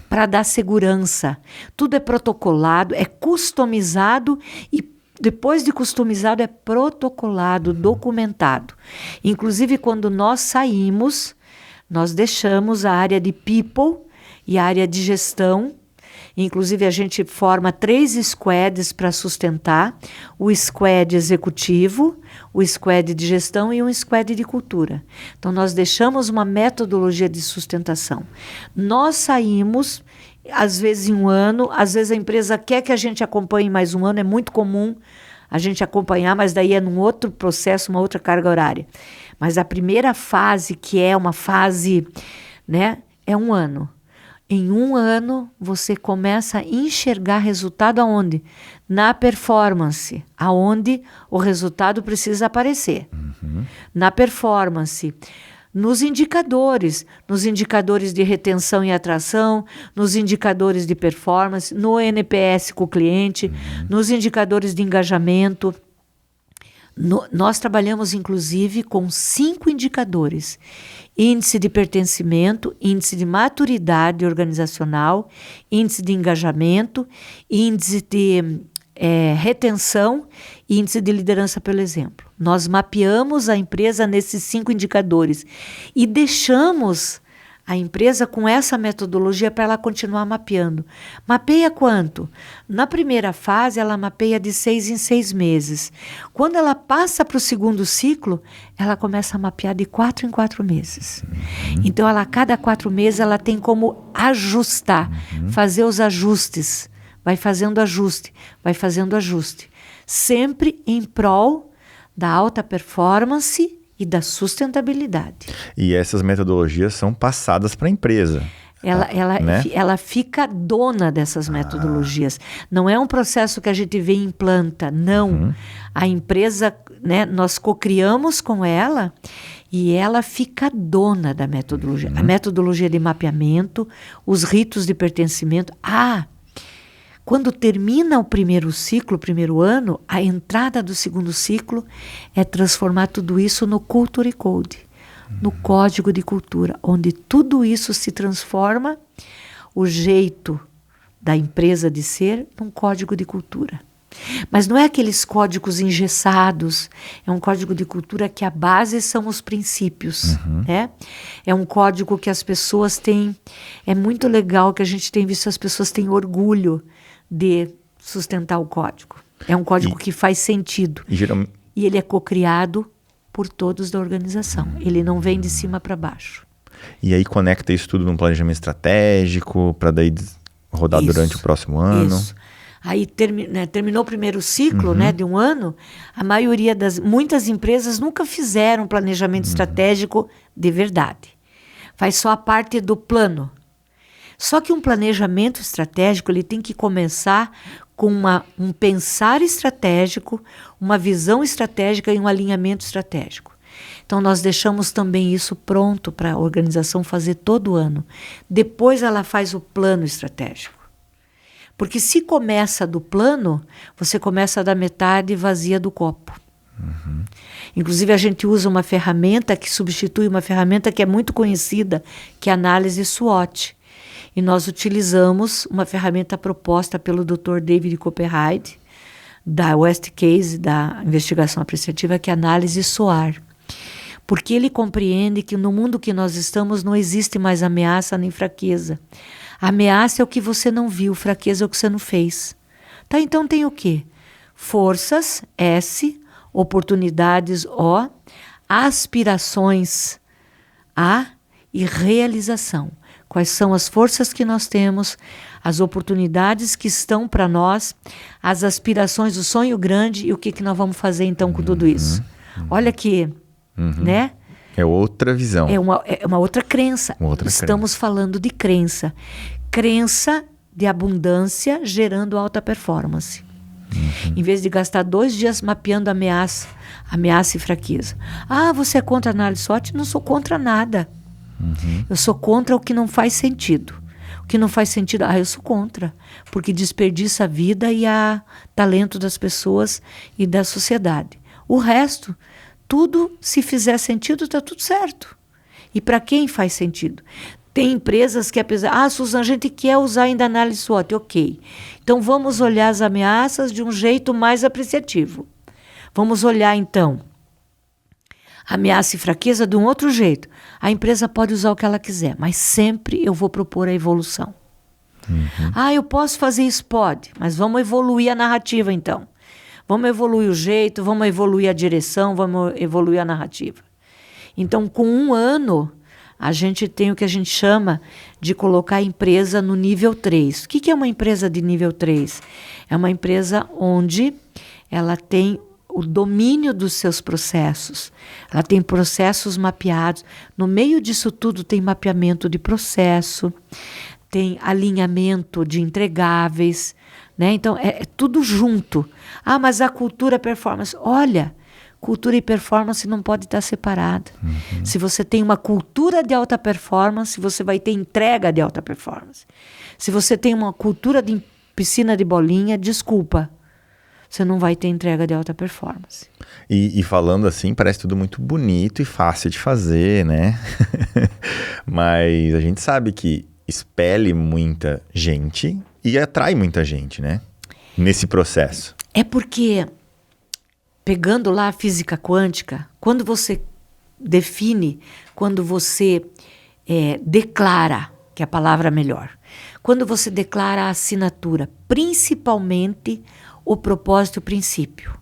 para dar segurança. Tudo é protocolado, é customizado e depois de customizado é protocolado, documentado. Inclusive, quando nós saímos, nós deixamos a área de people e a área de gestão. Inclusive, a gente forma 3 squads para sustentar: o squad executivo, o squad de gestão e um squad de cultura. Então, nós deixamos uma metodologia de sustentação. Nós saímos, às vezes em 1 ano, às vezes a empresa quer que a gente acompanhe mais 1 ano, é muito comum a gente acompanhar, mas daí é num outro processo, uma outra carga horária. Mas a primeira fase, que é uma fase, né, é 1 ano. Em 1 ano, você começa a enxergar resultado aonde? Na performance, aonde o resultado precisa aparecer. Na performance, nos indicadores de retenção e atração, nos indicadores de performance, no NPS com o cliente, nos indicadores de engajamento, Nós trabalhamos, inclusive, com 5 indicadores: índice de pertencimento, índice de maturidade organizacional, índice de engajamento, índice de retenção e índice de liderança pelo exemplo. Nós mapeamos a empresa nesses 5 indicadores e deixamos a empresa com essa metodologia para ela continuar mapeando. Mapeia quanto? Na primeira fase, ela mapeia de 6 em 6 meses. Quando ela passa para o segundo ciclo, ela começa a mapear de 4 em 4 meses. Então, a cada 4 meses, ela tem como ajustar, fazer os ajustes. Vai fazendo ajuste, vai fazendo ajuste. Sempre em prol da alta performance e da sustentabilidade. E essas metodologias são passadas para a empresa. Ela fica dona dessas metodologias. Não é um processo que a gente vê e implanta, não. A empresa, né, nós cocriamos com ela e ela fica dona da metodologia. A metodologia de mapeamento, os ritos de pertencimento. Quando termina o primeiro ciclo, o primeiro ano, a entrada do segundo ciclo é transformar tudo isso no Culture Code, no código de cultura, onde tudo isso se transforma, o jeito da empresa de ser, num código de cultura. Mas não é aqueles códigos engessados, é um código de cultura que a base são os princípios. Né? É um código que as pessoas têm, é muito legal que a gente tem visto, as pessoas têm orgulho de sustentar o código. É um código que faz sentido. E ele é cocriado por todos da organização. Ele não vem de cima para baixo. E aí conecta isso tudo num planejamento estratégico para daí rodar durante o próximo ano. Isso. Aí terminou o primeiro ciclo, né, de um ano, muitas empresas nunca fizeram um planejamento estratégico de verdade. Faz só a parte do plano. Só que um planejamento estratégico ele tem que começar com um pensar estratégico, uma visão estratégica e um alinhamento estratégico. Então, nós deixamos também isso pronto para a organização fazer todo ano. Depois ela faz o plano estratégico. Porque se começa do plano, você começa da metade vazia do copo. Inclusive, a gente usa uma ferramenta que substitui uma ferramenta que é muito conhecida, que é a análise SWOT. E nós utilizamos uma ferramenta proposta pelo Dr. David Copperhead, da West Case, da investigação apreciativa, que é a análise SOAR. Porque ele compreende que no mundo que nós estamos não existe mais ameaça nem fraqueza. A ameaça é o que você não viu, fraqueza é o que você não fez. Tá, então tem o quê? Forças, S, oportunidades, O, aspirações, A e realização. Quais são as forças que nós temos, as oportunidades que estão para nós, as aspirações, o sonho grande e o que nós vamos fazer então com tudo isso. Olha que, né? É outra visão. É uma outra crença. Estamos falando de crença. Crença de abundância gerando alta performance. Em vez de gastar 2 dias mapeando ameaça e fraqueza. Você é contra a análise SWOT? Não sou contra nada. Eu sou contra o que não faz sentido. O que não faz sentido, eu sou contra. Porque desperdiça a vida e a talento das pessoas e da sociedade. O resto, tudo, se fizer sentido, está tudo certo. E para quem faz sentido? Tem empresas que, apesar... Suzana, a gente quer usar ainda análise SWOT. Ok. Então, vamos olhar as ameaças de um jeito mais apreciativo. Vamos olhar, então, ameaça e fraqueza de um outro jeito. A empresa pode usar o que ela quiser, mas sempre eu vou propor a evolução. Eu posso fazer isso? Pode, mas vamos evoluir a narrativa, então. Vamos evoluir o jeito, vamos evoluir a direção, vamos evoluir a narrativa. Então, com 1 ano, a gente tem o que a gente chama de colocar a empresa no nível 3. O que é uma empresa de nível 3? É uma empresa onde ela tem o domínio dos seus processos. Ela tem processos mapeados. No meio disso tudo tem mapeamento de processo, tem alinhamento de entregáveis, né? Então, é tudo junto. Mas a cultura é performance. Olha, cultura e performance não pode estar separada. Se você tem uma cultura de alta performance, você vai ter entrega de alta performance. Se você tem uma cultura de piscina de bolinha, desculpa. você não vai ter entrega de alta performance. E falando assim, parece tudo muito bonito e fácil de fazer, né? Mas a gente sabe que expele muita gente e atrai muita gente, né? Nesse processo. É porque, pegando lá a física quântica, quando você define, quando você declara, que é a palavra melhor, quando você declara a assinatura, principalmente o propósito e o princípio,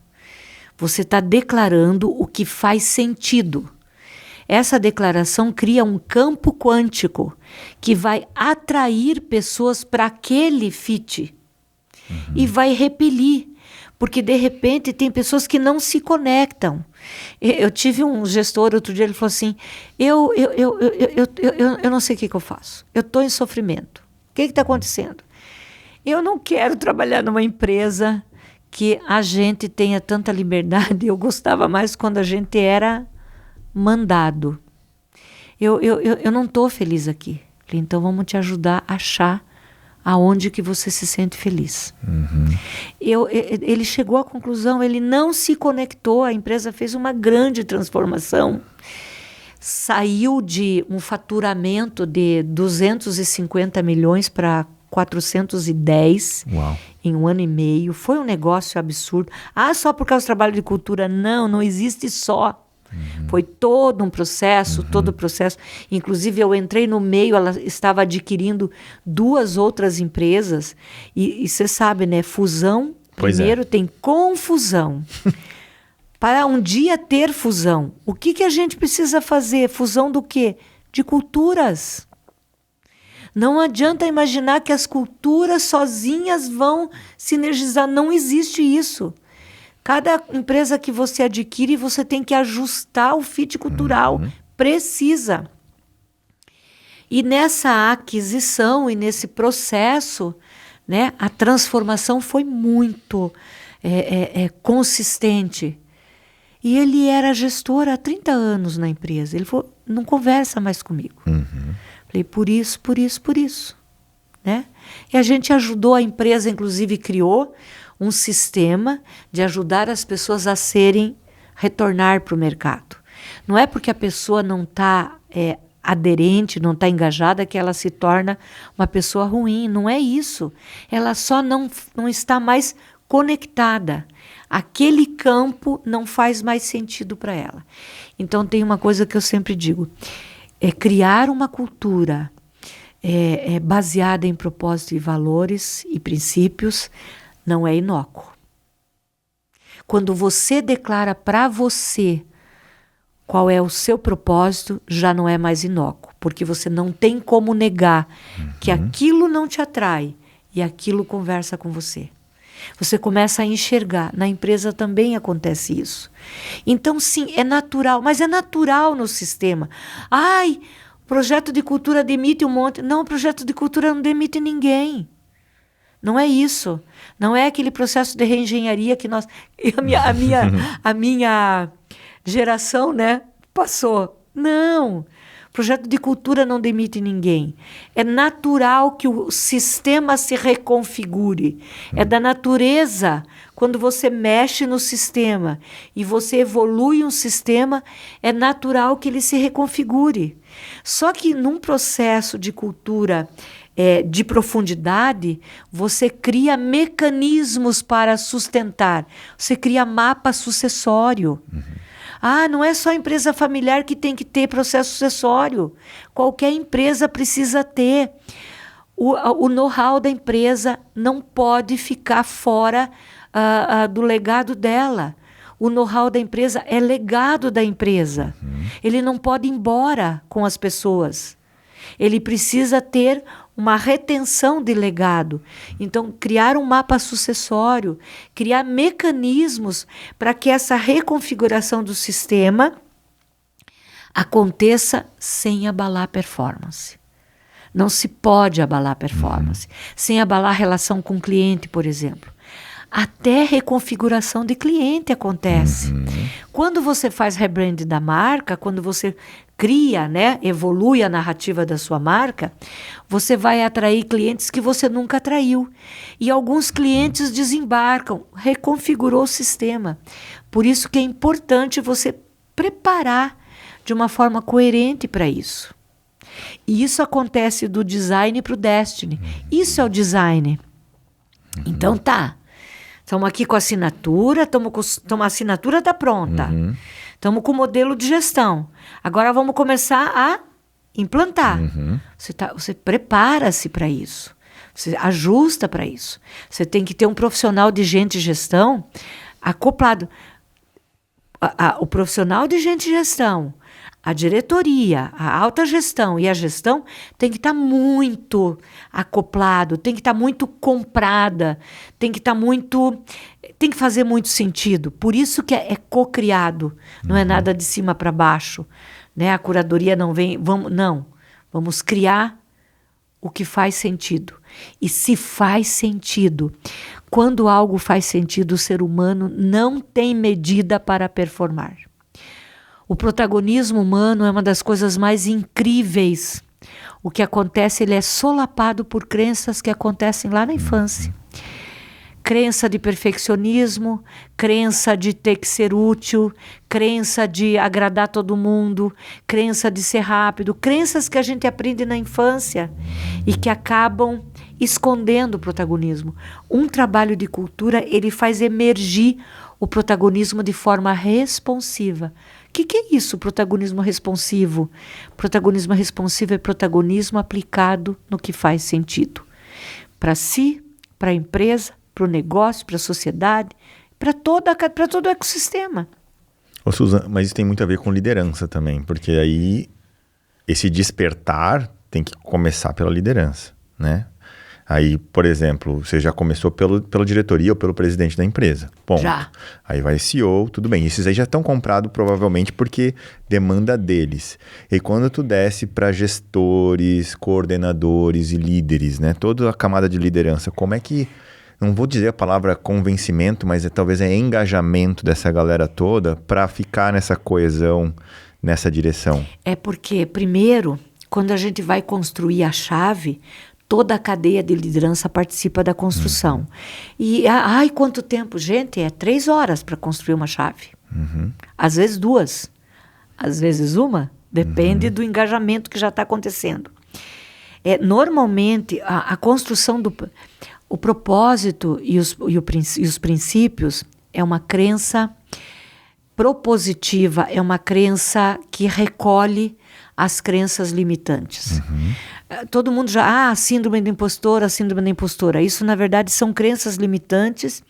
você está declarando o que faz sentido. Essa declaração cria um campo quântico que vai atrair pessoas para aquele fit e vai repelir. Porque, de repente, tem pessoas que não se conectam. Eu tive um gestor, outro dia, ele falou assim, eu não sei o que eu faço. Eu estou em sofrimento. O que está acontecendo? Eu não quero trabalhar numa empresa que a gente tenha tanta liberdade. Eu gostava mais quando a gente era mandado. Eu não estou feliz aqui. Falei, então vamos te ajudar a achar aonde que você se sente feliz. Ele chegou à conclusão, ele não se conectou, a empresa fez uma grande transformação, saiu de um faturamento de 250 milhões para 410 em 1 ano e meio, foi um negócio absurdo. Só por causa do trabalho de cultura? Não existe só. Foi todo um processo, todo o processo. Inclusive, eu entrei no meio, ela estava adquirindo 2 outras empresas. E você sabe, né? Fusão, primeiro tem confusão. Para um dia ter fusão, o que a gente precisa fazer? Fusão do quê? De culturas. Não adianta imaginar que as culturas sozinhas vão sinergizar. Não existe isso. Cada empresa que você adquire, você tem que ajustar o fit cultural. Precisa. E nessa aquisição e nesse processo, né, a transformação foi muito consistente. E ele era gestor há 30 anos na empresa. Ele falou, não conversa mais comigo. Falei, por isso. Né? E a gente ajudou a empresa, inclusive criou um sistema de ajudar as pessoas a retornar para o mercado. Não é porque a pessoa não está aderente, não está engajada, que ela se torna uma pessoa ruim. Não é isso. Ela só não está mais conectada. Aquele campo não faz mais sentido para ela. Então tem uma coisa que eu sempre digo, criar uma cultura baseada em propósito e valores e princípios não é inócuo. Quando você declara para você qual é o seu propósito, já não é mais inócuo, porque você não tem como negar que aquilo não te atrai e aquilo conversa com você. Você começa a enxergar. Na empresa também acontece isso. Então, sim, é natural, mas é natural no sistema. Projeto de cultura demite um monte. Não, o projeto de cultura não demite ninguém. Não é isso. Não é aquele processo de reengenharia que a minha geração, né, passou. Não. Projeto de cultura não demite ninguém. É natural que o sistema se reconfigure. É da natureza. Quando você mexe no sistema e você evolui um sistema, é natural que ele se reconfigure. Só que num processo de cultura de profundidade, você cria mecanismos para sustentar. Você cria mapa sucessório. Não é só a empresa familiar que tem que ter processo sucessório. Qualquer empresa precisa ter. O know-how da empresa não pode ficar fora do legado dela. O know-how da empresa é legado da empresa. Ele não pode ir embora com as pessoas. Ele precisa ter uma retenção de legado. Então, criar um mapa sucessório, criar mecanismos para que essa reconfiguração do sistema aconteça sem abalar a performance. Não se pode abalar a performance, sem abalar a relação com o cliente, por exemplo. Até reconfiguração de cliente acontece. Quando você faz rebrand da marca, quando você cria, né, evolui a narrativa da sua marca, você vai atrair clientes que você nunca atraiu. E alguns clientes desembarcam, reconfigurou o sistema. Por isso que é importante você preparar de uma forma coerente para isso. E isso acontece do design para o destiny. Isso é o design. Então tá. Estamos aqui com a assinatura, a assinatura está pronta. Estamos com o modelo de gestão. Agora vamos começar a implantar. Você prepara-se para isso. Você ajusta para isso. Você tem que ter um profissional de gente de gestão acoplado. O profissional de gente de gestão, a diretoria, a alta gestão e a gestão tem que estar muito acoplado, tem que estar muito comprada, tem que fazer muito sentido. Por isso que é co-criado, não é nada de cima para baixo, né? A curadoria não vem, vamos criar o que faz sentido. E se faz sentido, quando algo faz sentido, o ser humano não tem medida para performar. O protagonismo humano é uma das coisas mais incríveis. O que acontece, ele é solapado por crenças que acontecem lá na infância. Crença de perfeccionismo, crença de ter que ser útil, crença de agradar todo mundo, crença de ser rápido, crenças que a gente aprende na infância e que acabam escondendo o protagonismo. Um trabalho de cultura, ele faz emergir o protagonismo de forma responsiva. O que é isso, protagonismo responsivo? Protagonismo responsivo é protagonismo aplicado no que faz sentido. Para si, para a empresa, para o negócio, para a sociedade, para todo o ecossistema. Ô, Suzana, mas isso tem muito a ver com liderança também, porque aí esse despertar tem que começar pela liderança, né? Aí, por exemplo, você já começou pela diretoria ou pelo presidente da empresa. Ponto. Já. Aí vai CEO, tudo bem. Esses aí já estão comprados provavelmente porque demanda deles. E quando tu desce para gestores, coordenadores e líderes, né? Toda a camada de liderança, como é que... Não vou dizer a palavra convencimento, mas talvez é engajamento dessa galera toda para ficar nessa coesão, nessa direção. É porque, primeiro, quando a gente vai construir a chave, toda a cadeia de liderança participa da construção. E, quanto tempo? Gente, é 3 horas para construir uma chave. Às vezes 2, às vezes 1, depende do engajamento que já está acontecendo. Normalmente, a construção o propósito e os princípios é uma crença propositiva, é uma crença que recolhe as crenças limitantes. Todo mundo síndrome da impostora, síndrome da impostora. Isso, na verdade, são crenças limitantes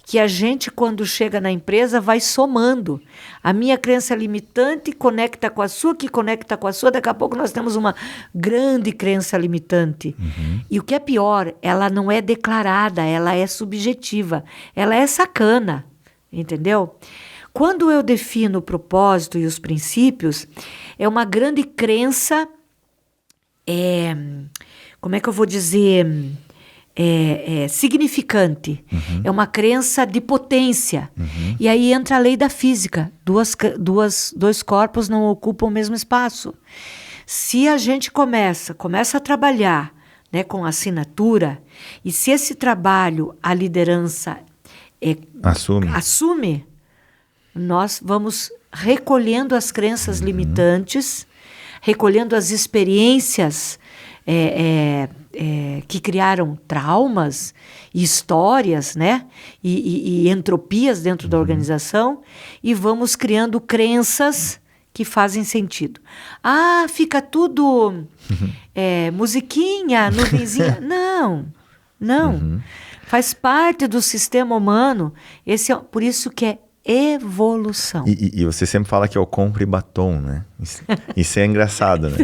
que a gente, quando chega na empresa, vai somando. A minha crença limitante conecta com a sua, que conecta com a sua. Daqui a pouco nós temos uma grande crença limitante. E o que é pior, ela não é declarada, ela é subjetiva. Ela é sacana, entendeu? Quando eu defino o propósito e os princípios, é uma grande crença, como é que eu vou dizer, significante. É uma crença de potência. E aí entra a lei da física. Dois corpos não ocupam o mesmo espaço. Se a gente começa a trabalhar, né, com assinatura, e se esse trabalho a liderança assume, nós vamos recolhendo as crenças limitantes, recolhendo as experiências que criaram traumas e histórias, né? E entropias dentro da organização, e vamos criando crenças que fazem sentido. Fica tudo musiquinha, nuvenzinha. Não. Faz parte do sistema humano. Por isso que é evolução. E você sempre fala que é o compre batom, né? Isso é engraçado, né?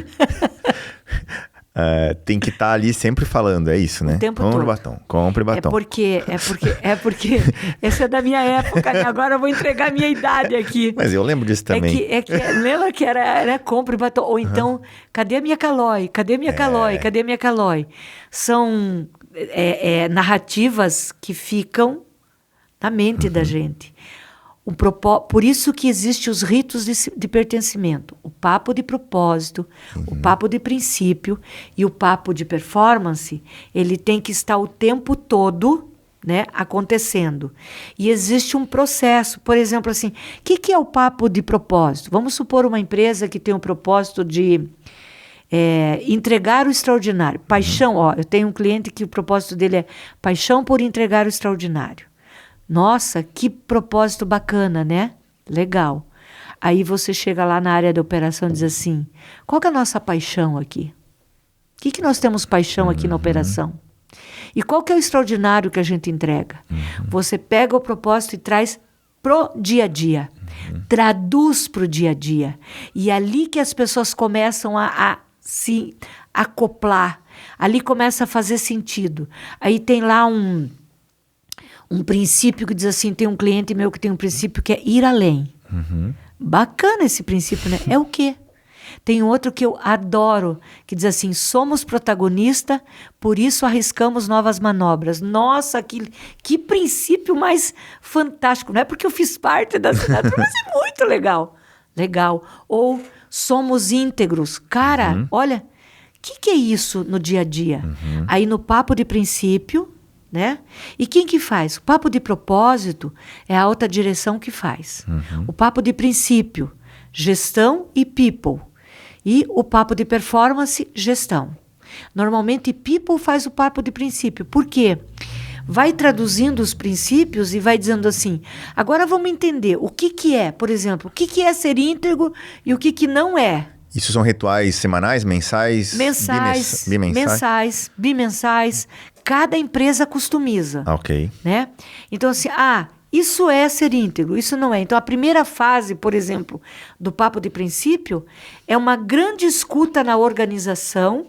Tem que estar ali sempre falando, é isso, né? O tempo todo. Compre batom. É porque essa é da minha época, né? Agora eu vou entregar a minha idade aqui. Mas eu lembro disso também. Lembra que era compre batom? Ou então, cadê a minha Calói? Cadê a minha Calói? Cadê a minha Calói? São narrativas que ficam na mente da gente. Por isso que existem os ritos de pertencimento. O papo de propósito, o papo de princípio e o papo de performance, ele tem que estar o tempo todo, né, acontecendo. E existe um processo, por exemplo, assim, o que é o papo de propósito? Vamos supor uma empresa que tem um propósito de entregar o extraordinário. Paixão, eu tenho um cliente que o propósito dele é paixão por entregar o extraordinário. Nossa, que propósito bacana, né? Legal. Aí você chega lá na área da operação e diz assim, qual que é a nossa paixão aqui? O que nós temos paixão aqui na operação? E qual que é o extraordinário que a gente entrega? Você pega o propósito e traz pro dia a dia. Traduz pro dia a dia. E é ali que as pessoas começam a se acoplar. Ali começa a fazer sentido. Aí tem lá um princípio que diz assim, tem um cliente meu que tem um princípio que é ir além. Bacana esse princípio, né? É o quê? Tem outro que eu adoro, que diz assim, somos protagonista, por isso arriscamos novas manobras. Nossa, que princípio mais fantástico. Não é porque eu fiz parte da assinatura, mas é muito legal. Legal. Ou somos íntegros. Cara, olha, o que é isso no dia a dia? Aí no papo de princípio, né? E quem que faz? O papo de propósito é a alta direção que faz. O papo de princípio, gestão e people. E o papo de performance, gestão. Normalmente, people faz o papo de princípio. Por quê? Vai traduzindo os princípios e vai dizendo assim, agora vamos entender o que é, por exemplo, o que é ser íntegro e o que não é. Isso são rituais semanais, mensais? Bimensais. Cada empresa customiza. Ok. Né? Então, assim, isso é ser íntegro, isso não é. Então, a primeira fase, por exemplo, do papo de princípio, é uma grande escuta na organização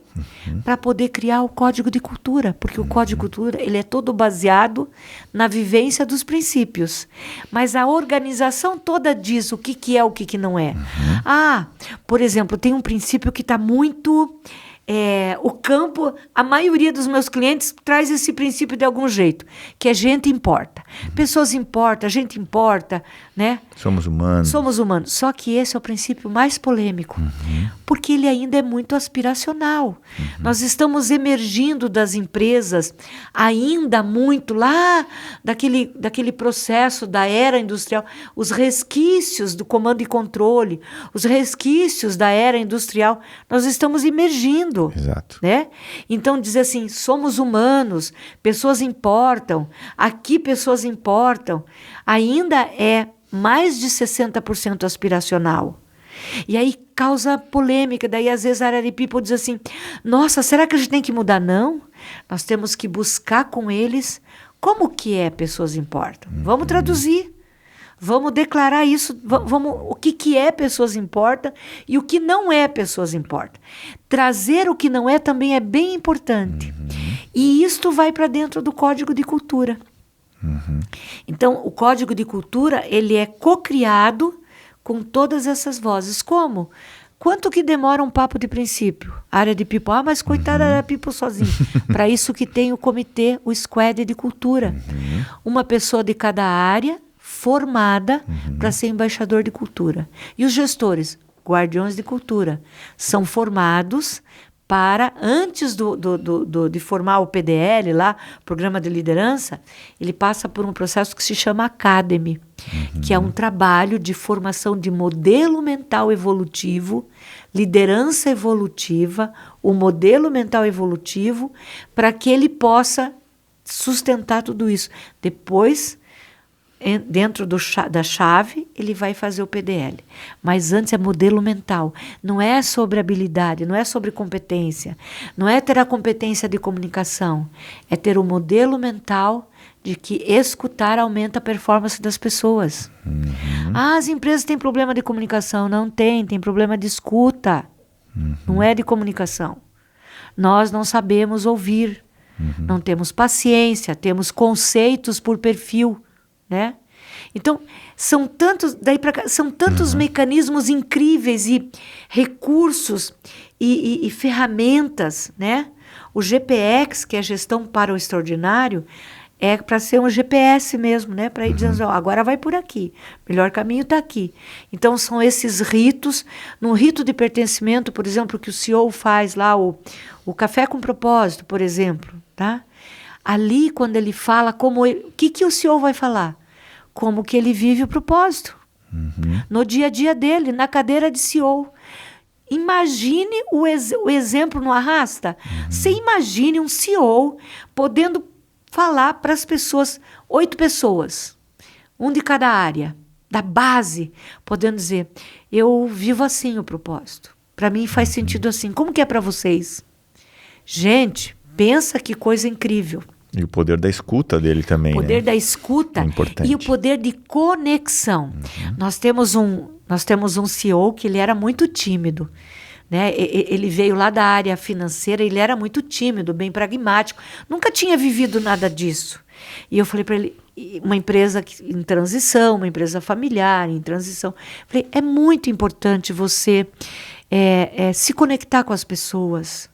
para poder criar o código de cultura. Porque o código de cultura ele é todo baseado na vivência dos princípios. Mas a organização toda diz o que é, o que não é. Por exemplo, tem um princípio que está muito... o campo, a maioria dos meus clientes traz esse princípio de algum jeito, que é gente importa. Pessoas importam, a gente importa, né? Somos humanos. Só que esse é o princípio mais polêmico, porque ele ainda é muito aspiracional. Nós estamos emergindo das empresas ainda muito lá daquele processo da era industrial, os resquícios do comando e controle, os resquícios da era industrial, nós estamos emergindo. Exato. Né? Então, dizer assim, somos humanos, pessoas importam, aqui pessoas importam, ainda é mais de 60% aspiracional. E aí causa polêmica, daí às vezes a área de people diz assim, nossa, será que a gente tem que mudar? Não, nós temos que buscar com eles como que é pessoas importam. Vamos traduzir. Vamos declarar isso, o que é pessoas importam e o que não é pessoas importam. Trazer o que não é também é bem importante. E isto vai para dentro do Código de Cultura. Então, o Código de Cultura, ele é co-criado com todas essas vozes. Como? Quanto que demora um papo de princípio? Área de people. Mas coitada da people sozinha. Para isso que tem o comitê, o squad de cultura. Uma pessoa de cada área formada para ser embaixador de cultura. E os gestores, guardiões de cultura, são formados para, antes de formar o PDL lá, Programa de Liderança, ele passa por um processo que se chama Academy, que é um trabalho de formação de modelo mental evolutivo, liderança evolutiva, o modelo mental evolutivo, para que ele possa sustentar tudo isso. Depois, dentro da chave, ele vai fazer o PDL. Mas antes é modelo mental. Não é sobre habilidade, não é sobre competência. Não é ter a competência de comunicação. É ter o modelo mental de que escutar aumenta a performance das pessoas. As empresas têm problema de comunicação. Não tem problema de escuta. Não é de comunicação. Nós não sabemos ouvir. Não temos paciência, temos conceitos por perfil. Né? Então, são tantos mecanismos incríveis e recursos e ferramentas, né? O GPX, que é Gestão para o Extraordinário, é para ser um GPS mesmo, né? Para ir dizendo, agora vai por aqui, melhor caminho está aqui. Então são esses ritos. Num rito de pertencimento, por exemplo, que o CEO faz lá, o café com propósito, por exemplo, tá? Ali, quando ele fala, o que o CEO vai falar? Como que ele vive o propósito. No dia a dia dele, na cadeira de CEO. Imagine o exemplo no Arrasta. Você imagine um CEO podendo falar para as pessoas, 8 pessoas, um de cada área, da base, podendo dizer, eu vivo assim o propósito. Para mim faz sentido assim. Como que é para vocês? Gente, pensa que coisa incrível. E o poder da escuta dele também, O poder da escuta e o poder de conexão. Nós temos um CEO que ele era muito tímido, né? Ele veio lá da área financeira, ele era muito tímido, bem pragmático, nunca tinha vivido nada disso. E eu falei para ele, uma empresa em transição, uma empresa familiar em transição, falei, é muito importante você se conectar com as pessoas.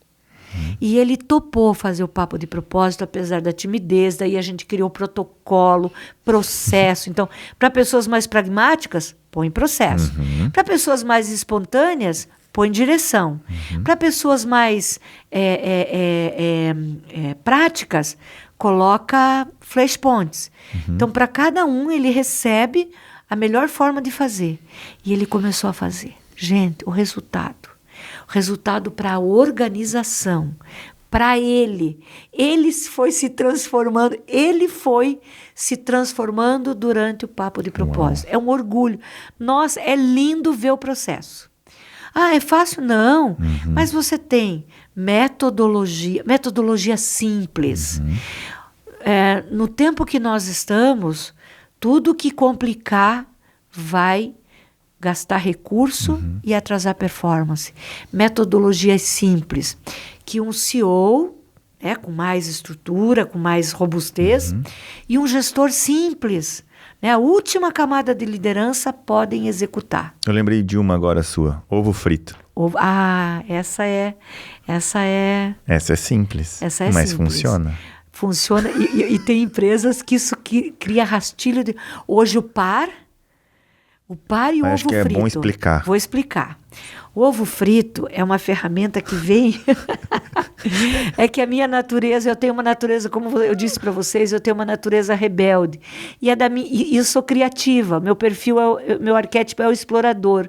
E ele topou fazer o papo de propósito, apesar da timidez. Daí a gente criou protocolo, processo. Então, para pessoas mais pragmáticas, põe processo. Para pessoas mais espontâneas, põe direção. Para pessoas mais práticas, coloca flashpoints. Então, para cada um, ele recebe a melhor forma de fazer. E ele começou a fazer. Gente, o resultado para a organização, para ele foi se transformando, durante o papo de propósito. É um orgulho. Nossa, é lindo ver o processo. Ah, é fácil? Não. Mas você tem metodologia simples. No tempo que nós estamos, tudo que complicar vai gastar recurso e atrasar performance. Metodologias simples, que um CEO, com mais estrutura, com mais robustez, e um gestor simples, a última camada de liderança, podem executar. Eu lembrei de uma agora sua, ovo frito. Essa é simples, essa é mas simples. funciona. Funciona, e tem empresas que isso cria rastilho. Hoje o par e o ovo frito. Acho que é bom explicar. Vou explicar. O ovo frito é uma ferramenta que vem... É que a minha natureza, eu tenho uma natureza, como eu disse para vocês, eu tenho uma natureza rebelde. E eu sou criativa. Meu perfil, meu arquétipo é o explorador.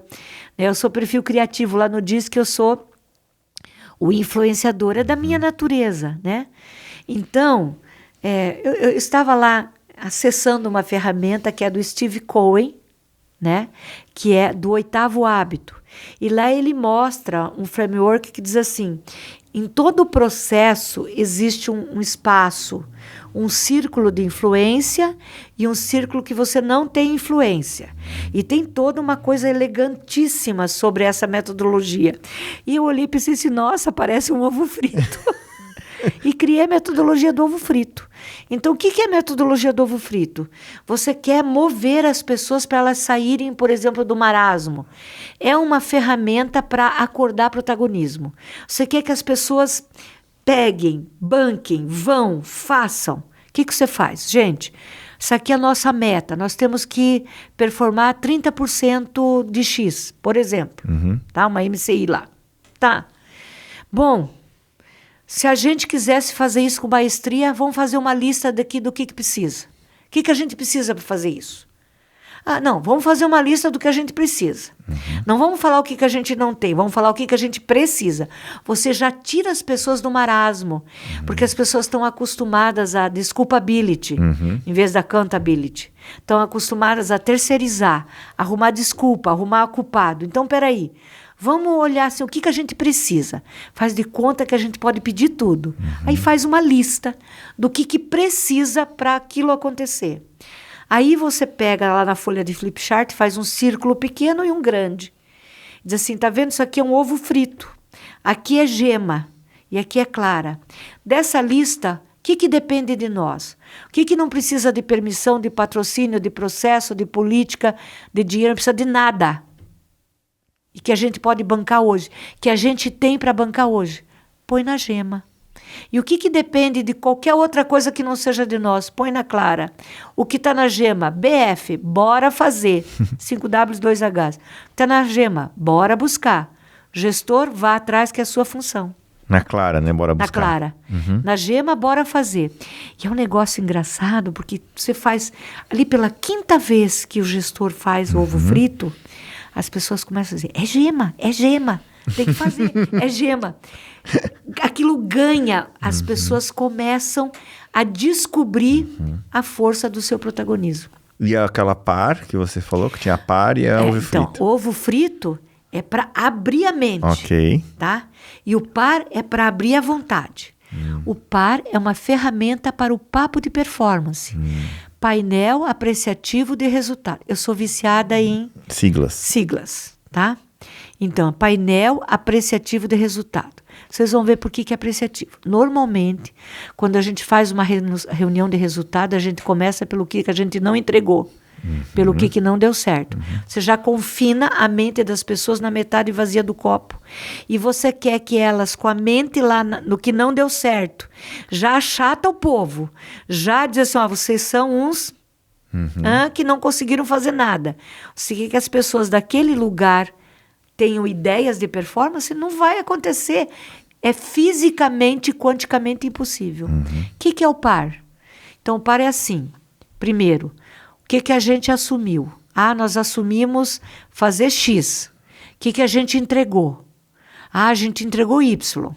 Eu sou perfil criativo. Lá no Diz que eu sou o influenciador. É da minha natureza, né? Então, eu estava lá acessando uma ferramenta que é do Steve Cohen, né? Que é do 8º hábito. E lá ele mostra um framework que diz assim, em todo o processo existe um espaço, um círculo de influência e um círculo que você não tem influência. E tem toda uma coisa elegantíssima sobre essa metodologia. E eu olhei e pensei assim, nossa, parece um ovo frito. E criei a metodologia do ovo frito. Então, o que é a metodologia do ovo frito? Você quer mover as pessoas para elas saírem, por exemplo, do marasmo. É uma ferramenta para acordar protagonismo. Você quer que as pessoas peguem, banquem, vão, façam. O que você faz? Gente, isso aqui é a nossa meta. Nós temos que performar 30% de X, por exemplo. Tá? Uma MCI lá. Tá. Bom, se a gente quisesse fazer isso com maestria, vamos fazer uma lista daqui do que precisa. O que a gente precisa para fazer isso? Não, vamos fazer uma lista do que a gente precisa. Não vamos falar o que a gente não tem, vamos falar o que a gente precisa. Você já tira as pessoas do marasmo, porque as pessoas estão acostumadas a desculpability, em vez da accountability. Estão acostumadas a terceirizar, arrumar desculpa, arrumar culpado. Então, peraí. Vamos olhar assim, o que a gente precisa. Faz de conta que a gente pode pedir tudo. Aí faz uma lista do que precisa para aquilo acontecer. Aí você pega lá na folha de flip chart, faz um círculo pequeno e um grande. Diz assim, tá vendo? Isso aqui é um ovo frito. Aqui é gema e aqui é clara. Dessa lista, o que depende de nós? O que não precisa de permissão, de patrocínio, de processo, de política, de dinheiro, não precisa de nada. E que a gente pode bancar hoje, que a gente tem para bancar hoje. Põe na gema. E o que depende de qualquer outra coisa que não seja de nós? Põe na clara. O que está na gema? BF, bora fazer. 5Ws, 2Hs. Está na gema, bora buscar. Gestor, vá atrás, que é a sua função. Na clara, né? Bora buscar. Na clara. Na gema, bora fazer. E é um negócio engraçado, porque você faz... Ali pela 5ª vez que o gestor faz o ovo frito, as pessoas começam a dizer, é gema, é gema. Tem que fazer, é gema. Aquilo ganha, as pessoas começam a descobrir a força do seu protagonismo. E aquela par que você falou, que tinha a par e a ovo frito. Então, ovo frito é para abrir a mente. Ok. Tá? E o par é para abrir a vontade. O par é uma ferramenta para o papo de performance. Painel apreciativo de resultado. Eu sou viciada em... Siglas, tá? Então, painel apreciativo de resultado. Vocês vão ver por que é apreciativo. Normalmente, quando a gente faz uma reunião de resultado, a gente começa pelo que a gente não entregou, pelo que não deu certo. Você já confina a mente das pessoas na metade vazia do copo. E você quer que elas, com a mente lá no que não deu certo, já achata o povo, já diz assim, vocês são uns que não conseguiram fazer nada. Você quer que as pessoas daquele lugar tenham ideias de performance? Não vai acontecer. É fisicamente e quanticamente impossível. O que é o par? Então, o par é assim. Primeiro, o que a gente assumiu? Nós assumimos fazer X. O que a gente entregou? A gente entregou Y.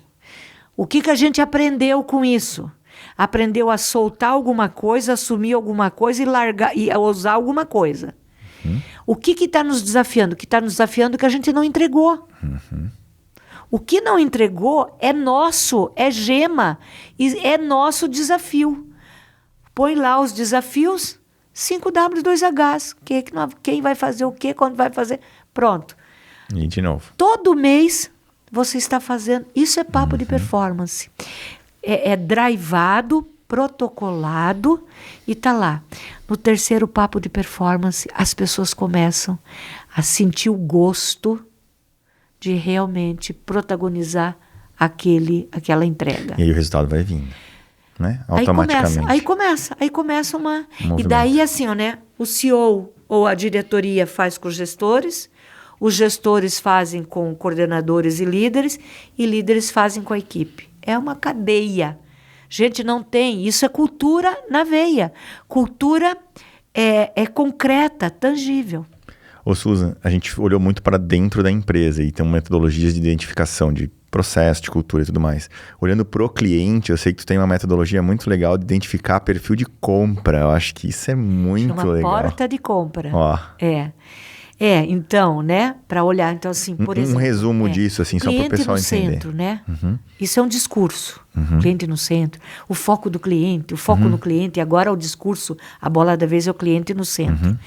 O que a gente aprendeu com isso? Aprendeu a soltar alguma coisa, assumir alguma coisa e largar e usar alguma coisa. O que está nos desafiando? O que está nos desafiando é que a gente não entregou. O que não entregou é nosso, é gema, e é nosso desafio. Põe lá os desafios, 5W, 2Hs. Quem vai fazer o quê, quando vai fazer. Pronto. E de novo. Todo mês você está fazendo. Isso é papo de performance. É drivado, protocolado e está lá. No terceiro papo de performance, as pessoas começam a sentir o gosto de realmente protagonizar aquela entrega. E aí o resultado vai vindo, né? Automaticamente. Aí começa uma... E daí assim, né? O CEO ou a diretoria faz com os gestores fazem com coordenadores e líderes fazem com a equipe. É uma cadeia. Gente, não tem. Isso é cultura na veia. Cultura é concreta, tangível. Ô, Susan, a gente olhou muito para dentro da empresa e tem metodologias de identificação de processo, de cultura e tudo mais. Olhando pro cliente, eu sei que tu tem uma metodologia muito legal de identificar perfil de compra. Eu acho que isso é muito legal. Uma porta de compra. Então, né? Para olhar, então assim, por exemplo... Um resumo disso, assim, só para o pessoal entender. Cliente no centro, né? Isso é um discurso. Cliente no centro. O foco do cliente, o foco no cliente. E agora o discurso, a bola da vez é o cliente no centro.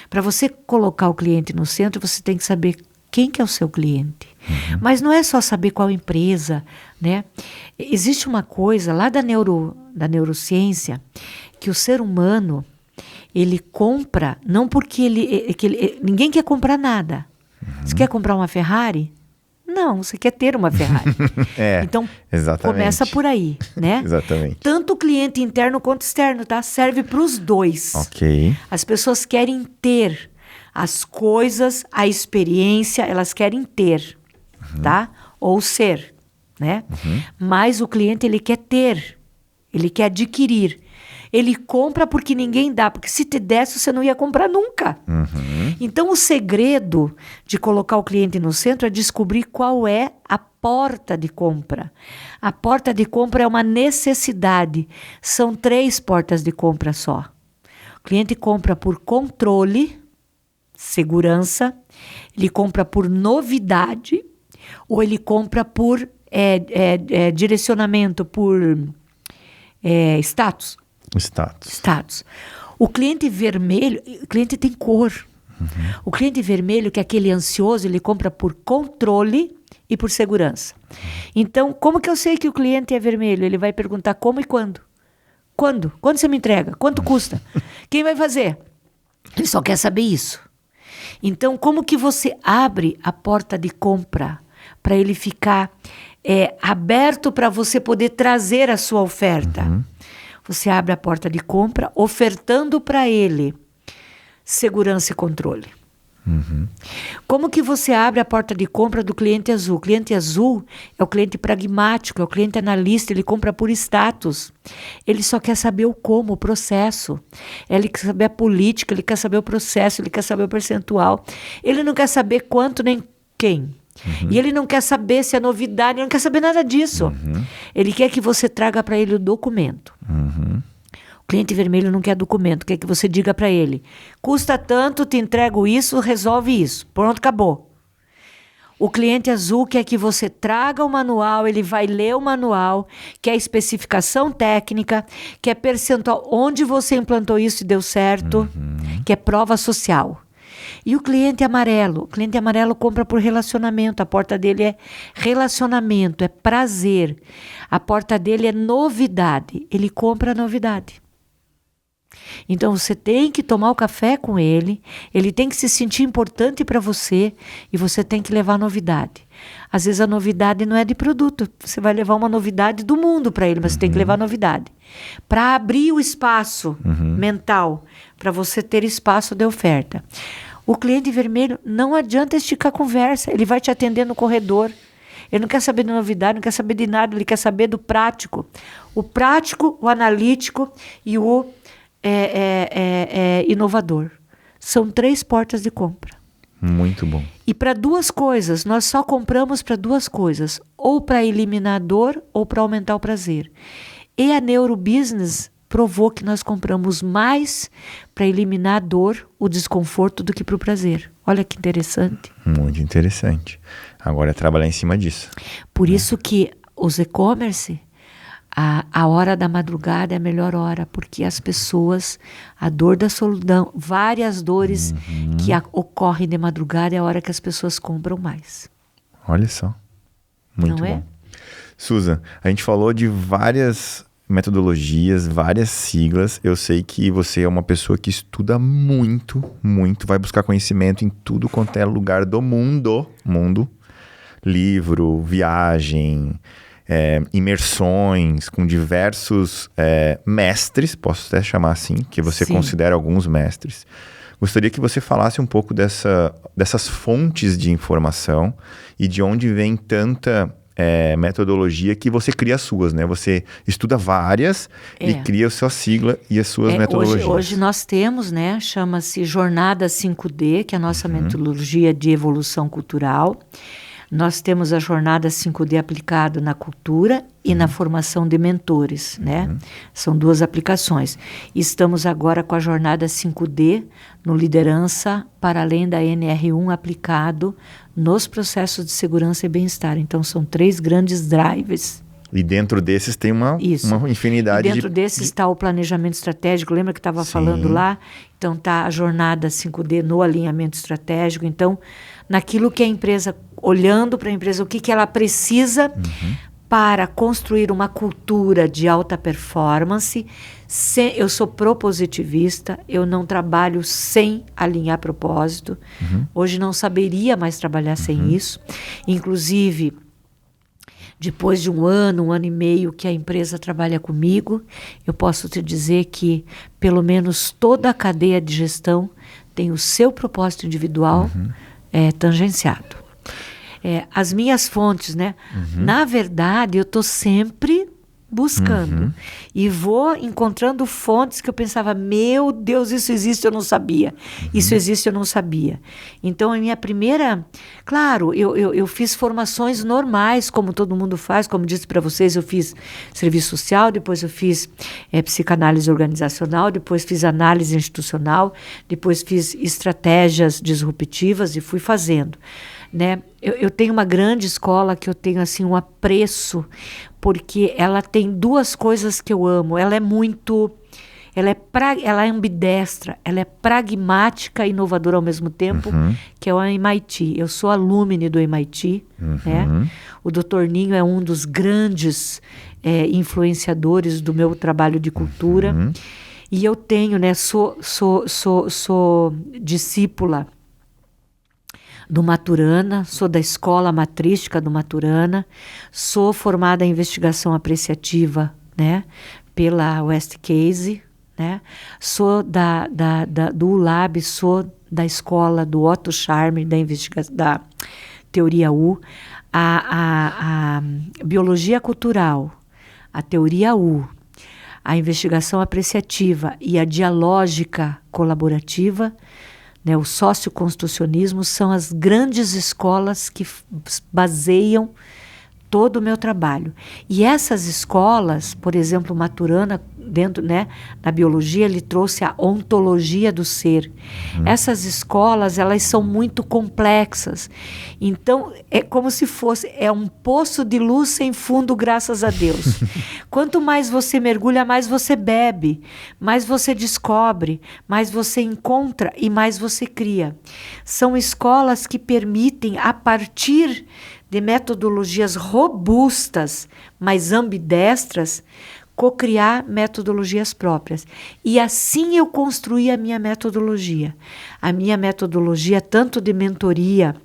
Para você colocar o cliente no centro, você tem que saber quem que é o seu cliente. Mas não é só saber qual empresa, né? Existe uma coisa lá da neurociência, que o ser humano... Ele compra, não porque ninguém quer comprar nada. Você quer comprar uma Ferrari? Não, você quer ter uma Ferrari. Então, exatamente. Começa por aí, né? Exatamente. Tanto o cliente interno quanto externo, tá? Serve para os dois. Ok. As pessoas querem ter as coisas, a experiência, elas querem ter, tá? Ou ser, né? Mas o cliente, ele quer ter, ele quer adquirir. Ele compra porque ninguém dá, porque se te desse, você não ia comprar nunca. Então, o segredo de colocar o cliente no centro é descobrir qual é a porta de compra. A porta de compra é uma necessidade. São 3 portas de compra só. O cliente compra por controle, segurança, ele compra por novidade, ou ele compra por direcionamento, por status. Status. O cliente vermelho, o cliente tem cor. O cliente vermelho, que é aquele ansioso, ele compra por controle e por segurança. Então, como que eu sei que o cliente é vermelho? Ele vai perguntar como e quando. Quando? Quando você me entrega? Quanto custa? Quem vai fazer? Ele só quer saber isso. Então, como que você abre a porta de compra para ele ficar aberto para você poder trazer a sua oferta. Você abre a porta de compra, ofertando para ele segurança e controle. Como que você abre a porta de compra do cliente azul? O cliente azul é o cliente pragmático, é o cliente analista, ele compra por status. Ele só quer saber o como, o processo. Ele quer saber a política, ele quer saber o processo, ele quer saber o percentual. Ele não quer saber quanto nem quem. E ele não quer saber se é novidade, ele não quer saber nada disso. Ele quer que você traga para ele o documento. O cliente vermelho não quer documento, quer que você diga para ele: custa tanto, te entrego isso, resolve isso. Pronto, acabou. O cliente azul quer que você traga o manual, ele vai ler o manual, quer especificação técnica, quer percentual, onde você implantou isso e deu certo, quer prova social. E o cliente amarelo compra por relacionamento, a porta dele é relacionamento, é prazer, a porta dele é novidade, ele compra novidade. Então você tem que tomar o café com ele, ele tem que se sentir importante para você e você tem que levar novidade. Às vezes a novidade não é de produto, você vai levar uma novidade do mundo para ele, mas você tem que levar novidade. Para abrir o espaço mental, para você ter espaço de oferta. O cliente vermelho, não adianta esticar a conversa, ele vai te atender no corredor. Ele não quer saber de novidade, não quer saber de nada, ele quer saber do prático. O prático, o analítico e o inovador. São 3 portas de compra. Muito bom. E para 2 coisas, nós só compramos para 2 coisas. Ou para eliminar dor ou para aumentar o prazer. E a Neurobusiness provou que nós compramos mais para eliminar a dor, o desconforto, do que para o prazer. Olha que interessante. Muito interessante. Agora é trabalhar em cima disso. Por isso que os e-commerce, a hora da madrugada é a melhor hora, porque as pessoas, a dor da solidão, várias dores que ocorrem de madrugada é a hora que as pessoas compram mais. Olha só. Muito Não bom. é? Susan, a gente falou de várias metodologias, várias siglas. Eu sei que você é uma pessoa que estuda muito, muito, vai buscar conhecimento em tudo quanto é lugar do mundo. Livro, viagem, imersões com diversos mestres, posso até chamar assim, que você Sim. considera alguns mestres. Gostaria que você falasse um pouco dessas fontes de informação e de onde vem tanta metodologia que você cria as suas, né? Você estuda várias e cria a sua sigla e as suas metodologias. Hoje nós temos, né? Chama-se Jornada 5D, que é a nossa metodologia de evolução cultural. Nós temos a Jornada 5D aplicada na cultura e na formação de mentores, né? São 2 aplicações. Estamos agora com a Jornada 5D no Liderança para além da NR1 aplicado nos processos de segurança e bem-estar. Então, são 3 grandes drivers. E dentro desses tem uma infinidade e dentro desses está o planejamento estratégico, lembra que estava falando lá? Então está a jornada 5D no alinhamento estratégico. Então, naquilo que a empresa, olhando para a empresa, o que ela precisa para construir uma cultura de alta performance. Eu sou propositivista, eu não trabalho sem alinhar propósito. Hoje não saberia mais trabalhar sem isso. Inclusive, depois de um ano e meio que a empresa trabalha comigo, eu posso te dizer que pelo menos toda a cadeia de gestão tem o seu propósito individual tangenciado. As minhas fontes, né? Na verdade, eu estou sempre buscando. E vou encontrando fontes que eu pensava, meu Deus, isso existe, eu não sabia. Isso existe, eu não sabia. Então, a minha primeira... Claro, eu fiz formações normais, como todo mundo faz. Como disse para vocês, eu fiz serviço social, depois eu fiz psicanálise organizacional, depois fiz análise institucional, depois fiz estratégias disruptivas e fui fazendo. Né? Eu tenho uma grande escola que eu tenho assim um apreço, porque ela tem 2 coisas que eu amo. Ela é ambidestra, ela é pragmática e inovadora ao mesmo tempo, que é o MIT. Eu sou alumne do MIT. Né? O Dr. Ninho é um dos grandes influenciadores do meu trabalho de cultura. E eu tenho, né, sou discípula do Maturana, sou da Escola Matrística do Maturana, sou formada em investigação apreciativa, né, pela West Case, né, sou do ULAB, sou da escola do Otto Scharmer, da Teoria U, a biologia cultural, a teoria U, a investigação apreciativa e a dialógica colaborativa, né, o socioconstrucionismo, são as grandes escolas que baseiam todo o meu trabalho. E essas escolas, por exemplo, Maturana, dentro, né, na biologia, ele trouxe a ontologia do ser. Essas escolas, elas são muito complexas. Então, é como se fosse um poço de luz sem fundo, graças a Deus. Quanto mais você mergulha, mais você bebe, mais você descobre, mais você encontra e mais você cria. São escolas que permitem, a partir de metodologias robustas, mas ambidestras, cocriar metodologias próprias. E assim eu construí a minha metodologia. A minha metodologia, tanto de mentoria,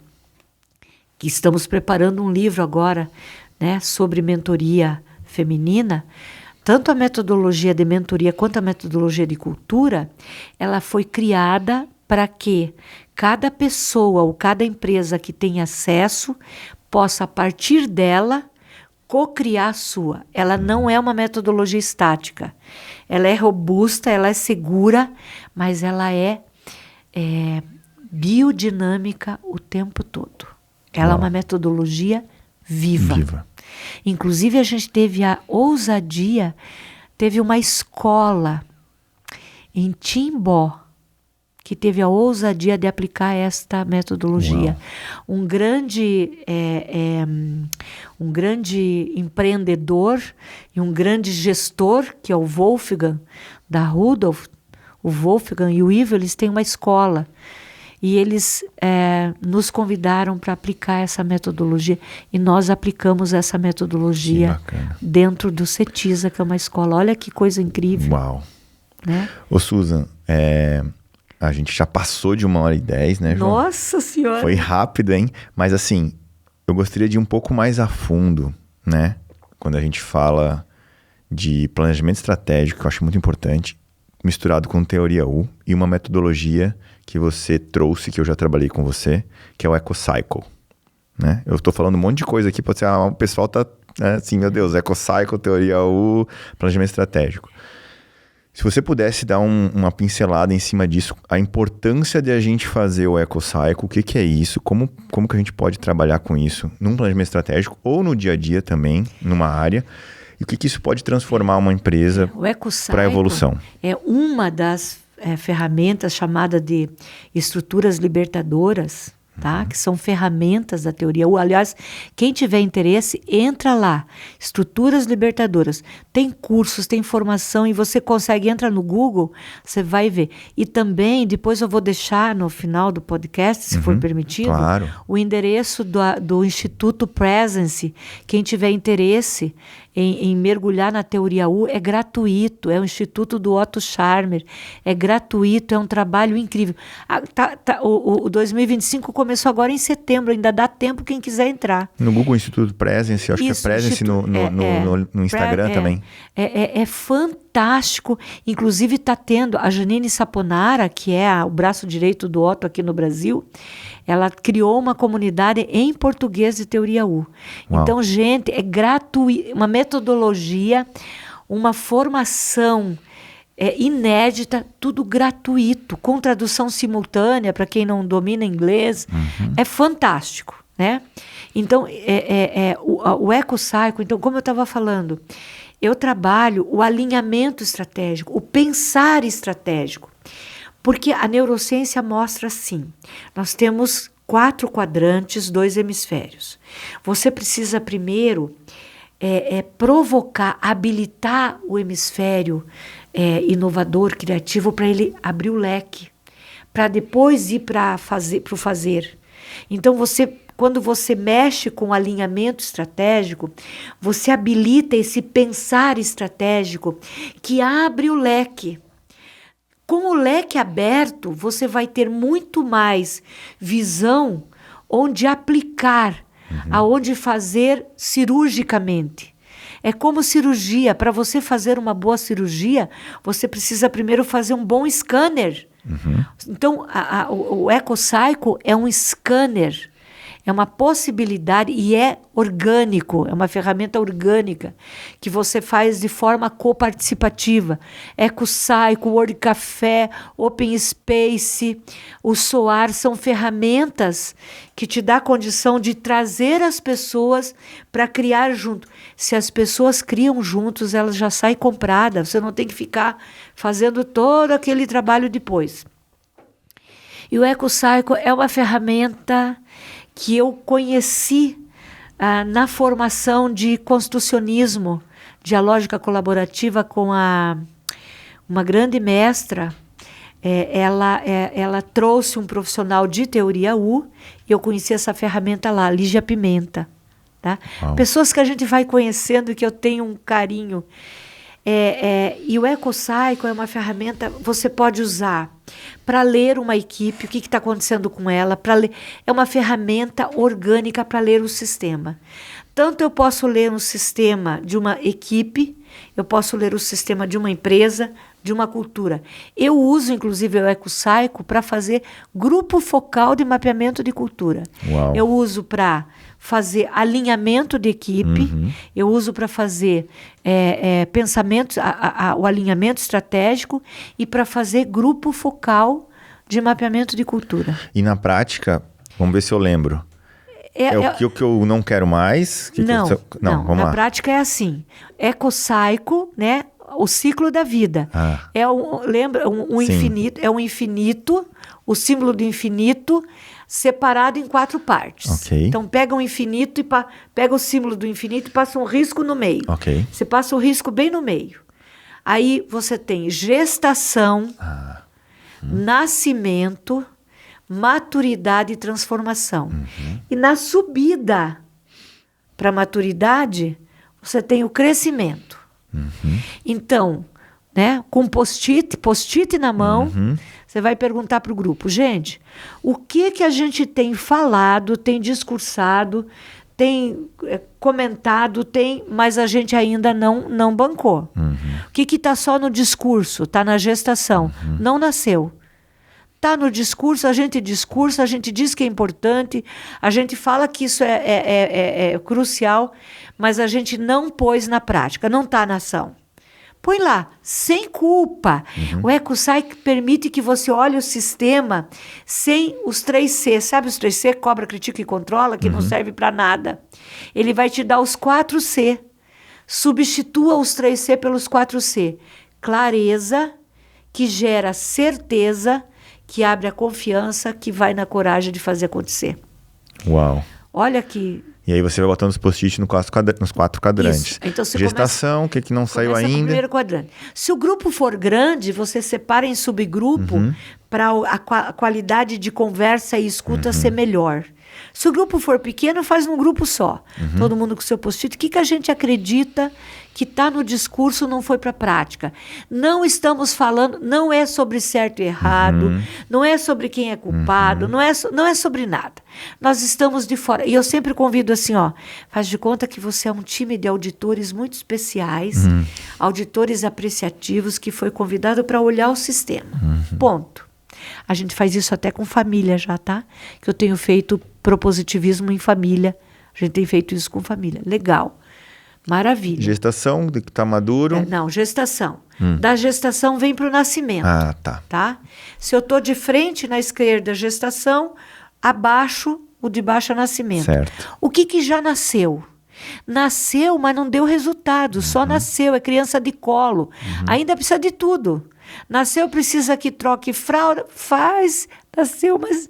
que estamos preparando um livro agora, né, sobre mentoria feminina, tanto a metodologia de mentoria quanto a metodologia de cultura, ela foi criada para que cada pessoa ou cada empresa que tem acesso possa, a partir dela, cocriar a sua. Ela não é uma metodologia estática. Ela é robusta, ela é segura, mas ela é biodinâmica o tempo todo. Ela é uma metodologia viva. Inclusive, a gente teve a ousadia, teve uma escola em Timbó, que teve a ousadia de aplicar esta metodologia. Um grande empreendedor e um grande gestor, que é o Wolfgang, da Rudolf, o Wolfgang e o Ivo, eles têm uma escola. E eles nos convidaram para aplicar essa metodologia. E nós aplicamos essa metodologia dentro do CETISA, que é uma escola. Olha que coisa incrível. Uau! Né? Ô, Susan, a gente já passou de 1h10, né, João? Nossa Senhora! Foi rápido, hein? Mas assim, eu gostaria de ir um pouco mais a fundo, né? Quando a gente fala de planejamento estratégico, que eu acho muito importante, misturado com teoria U e uma metodologia que você trouxe, que eu já trabalhei com você, que é o EcoCycle, né? Eu estou falando um monte de coisa aqui, pode ser, o pessoal tá assim, meu Deus, EcoCycle, teoria U, planejamento estratégico. Se você pudesse dar uma pincelada em cima disso, a importância de a gente fazer o EcoCycle, o que é isso, como que a gente pode trabalhar com isso num planejamento estratégico ou no dia a dia também, numa área, e o que isso pode transformar uma empresa para a evolução. É uma das ferramentas chamada de estruturas libertadoras, tá? Que são ferramentas da teoria. Aliás, quem tiver interesse, entra lá. Estruturas libertadoras. Tem cursos, tem formação e você consegue, entra no Google, você vai ver. E também, depois eu vou deixar no final do podcast, se for permitido, claro, o endereço do Instituto Presence. Quem tiver interesse em mergulhar na teoria U, é gratuito, é o Instituto do Otto Scharmer, é gratuito, é um trabalho incrível. O 2025 começou agora em setembro, ainda dá tempo quem quiser entrar. No Google Instituto Presence, acho que é Presence no Instagram também. É fantástico, inclusive está tendo a Janine Saponara, que é o braço direito do Otto aqui no Brasil, ela criou uma comunidade em português de teoria U. Uau. Então, gente, é gratuito, uma metodologia, uma formação inédita, tudo gratuito, com tradução simultânea para quem não domina inglês. É fantástico, né? Então, o EcoCycle, então, como eu estava falando, eu trabalho o alinhamento estratégico, o pensar estratégico. Porque a neurociência mostra assim, nós temos 4 quadrantes, 2 hemisférios. Você precisa primeiro provocar, habilitar o hemisfério inovador, criativo, para ele abrir o leque, para depois ir para o fazer. Então, quando você mexe com o alinhamento estratégico, você habilita esse pensar estratégico que abre o leque. Com o leque aberto, você vai ter muito mais visão, onde aplicar, aonde fazer cirurgicamente. É como cirurgia. Para você fazer uma boa cirurgia, você precisa primeiro fazer um bom scanner. Então, o EcoCycle é um scanner. É uma possibilidade e é orgânico, é uma ferramenta orgânica que você faz de forma coparticipativa. EcoCycle, Word Café, Open Space, o SOAR são ferramentas que te dão a condição de trazer as pessoas para criar junto. Se as pessoas criam juntos, elas já saem compradas, você não tem que ficar fazendo todo aquele trabalho depois. E o EcoCycle é uma ferramenta que eu conheci na formação de construcionismo, dialógica colaborativa com uma grande mestra. Ela trouxe um profissional de teoria U e eu conheci essa ferramenta lá, Lígia Pimenta. Tá? Pessoas que a gente vai conhecendo e que eu tenho um carinho. E o EcoCycle é uma ferramenta que você pode usar para ler uma equipe, o que está acontecendo com ela, é uma ferramenta orgânica para ler o sistema. Tanto eu posso ler um sistema de uma equipe, eu posso ler o sistema de uma empresa, de uma cultura. Eu uso, inclusive, o EcoCycle para fazer grupo focal de mapeamento de cultura. Uau. Eu uso para fazer alinhamento de equipe, eu uso para fazer pensamentos, o alinhamento estratégico e para fazer grupo focal de mapeamento de cultura. E na prática, vamos ver se eu lembro. O que eu não quero mais? Não, vamos na lá. prática é assim. EcoCycle, né? O ciclo da vida. Lembra, infinito, é um infinito, o símbolo do infinito separado em 4 partes. Okay. Então pega um infinito e pega o símbolo do infinito e passa um risco no meio. Okay. Você passa o risco bem no meio. Aí você tem gestação, nascimento, maturidade e transformação. E na subida para a maturidade, você tem o crescimento. Então, né, com post-it na mão, você vai perguntar para o grupo, gente, o que a gente tem falado, tem discursado, tem comentado, mas a gente ainda não bancou. O que está só no discurso, está na gestação, não nasceu. Está no discurso, a gente discursa, a gente diz que é importante, a gente fala que isso é crucial, mas a gente não pôs na prática, não está na ação. Põe lá, sem culpa. O EcoCycle permite que você olhe o sistema sem os 3C. Sabe os 3C? Cobra, critica e controla, que não serve para nada. Ele vai te dar os 4C. Substitua os 3C pelos 4C. Clareza, que gera certeza, que abre a confiança, que vai na coragem de fazer acontecer. Uau. Olha que... E aí você vai botando os post-it nos 4 quadrantes. Isso. Então, gestação, o que não saiu ainda. No primeiro quadrante. Se o grupo for grande, você separa em subgrupo para a qualidade de conversa e escuta ser melhor. Se o grupo for pequeno, faz num grupo só. Todo mundo com seu post-it. O que a gente acredita que está no discurso não foi para a prática? Não estamos falando, não é sobre certo e errado, não é sobre quem é culpado, não é sobre nada. Nós estamos de fora. E eu sempre convido assim, faz de conta que você é um time de auditores muito especiais, auditores apreciativos que foi convidado para olhar o sistema. Ponto. A gente faz isso até com família já, tá? Que eu tenho feito propositivismo em família. A gente tem feito isso com família. Legal. Maravilha. Gestação, que está maduro? Não, gestação. Da gestação vem para o nascimento. Tá. Se eu estou de frente na esquerda, gestação, abaixo, o de baixo é nascimento. Certo. O que já nasceu? Nasceu, mas não deu resultado. Só nasceu, é criança de colo. Ainda precisa de tudo. Nasceu, precisa que troque fralda, nasceu, mas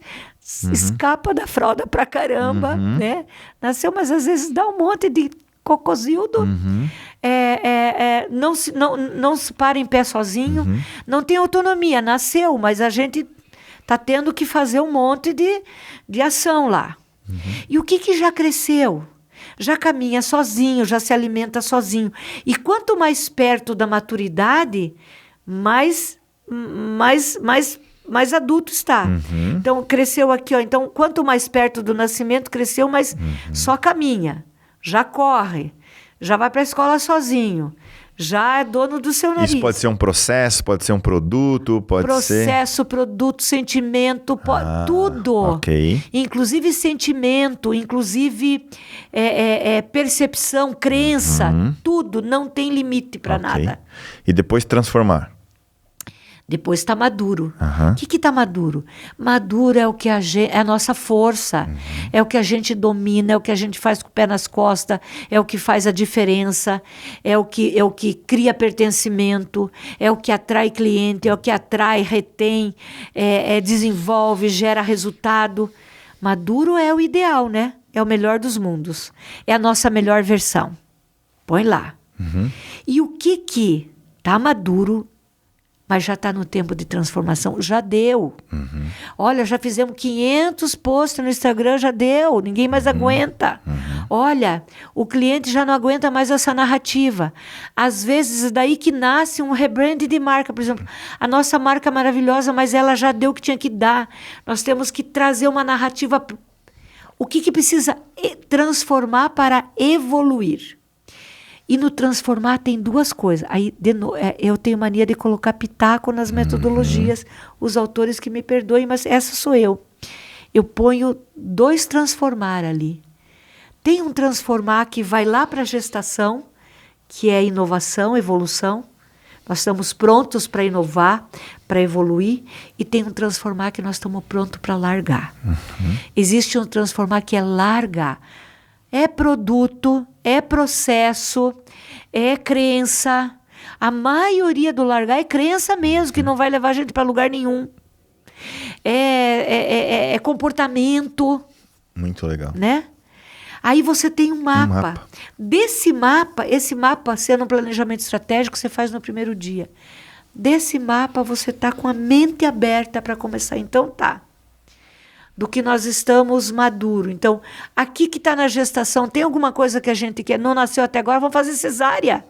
escapa da fralda pra caramba, né? Nasceu, mas às vezes dá um monte de cocôzildo, não se para em pé sozinho, não tem autonomia, nasceu, mas a gente tá tendo que fazer um monte de ação lá. E o que já cresceu? Já caminha sozinho, já se alimenta sozinho. E quanto mais perto da maturidade, mais mais adulto está. Então, cresceu aqui, ó. Então, quanto mais perto do nascimento, cresceu, mas só caminha, já corre, já vai para a escola sozinho, já é dono do seu nariz. Isso pode ser um processo, pode ser um produto, pode ser... Processo, produto, sentimento, tudo. Ok. Inclusive sentimento, inclusive percepção, crença, tudo. Não tem limite para nada. E depois transformar. Depois está maduro. O que está maduro? Maduro é o que é a nossa força, é o que a gente domina, é o que a gente faz com o pé nas costas, é o que faz a diferença, é o que cria pertencimento, é o que atrai cliente, é o que atrai, retém, desenvolve, gera resultado. Maduro é o ideal, né? É o melhor dos mundos. É a nossa melhor versão. Põe lá. E o que está maduro, mas já está no tempo de transformação? Já deu. Olha, já fizemos 500 posts no Instagram, já deu. Ninguém mais aguenta. Olha, o cliente já não aguenta mais essa narrativa. Às vezes, é daí que nasce um rebrand de marca. Por exemplo, a nossa marca é maravilhosa, mas ela já deu o que tinha que dar. Nós temos que trazer uma narrativa. O que precisa transformar para evoluir? E no transformar tem duas coisas. Aí, eu tenho mania de colocar pitaco nas metodologias. Os autores que me perdoem, mas essa sou eu. Eu ponho 2 transformar ali. Tem um transformar que vai lá para a gestação, que é inovação, evolução. Nós estamos prontos para inovar, para evoluir. E tem um transformar que nós estamos prontos para largar. Existe um transformar que é largar. É produto, é processo, é crença. A maioria do largar é crença mesmo, que não vai levar a gente para lugar nenhum. É comportamento. Muito legal. Né? Aí você tem um mapa. Desse mapa, esse mapa sendo um planejamento estratégico, você faz no primeiro dia. Desse mapa você está com a mente aberta para começar. Então tá. Do que nós estamos maduro. Então, aqui que está na gestação, tem alguma coisa que a gente quer, não nasceu até agora, vamos fazer cesárea.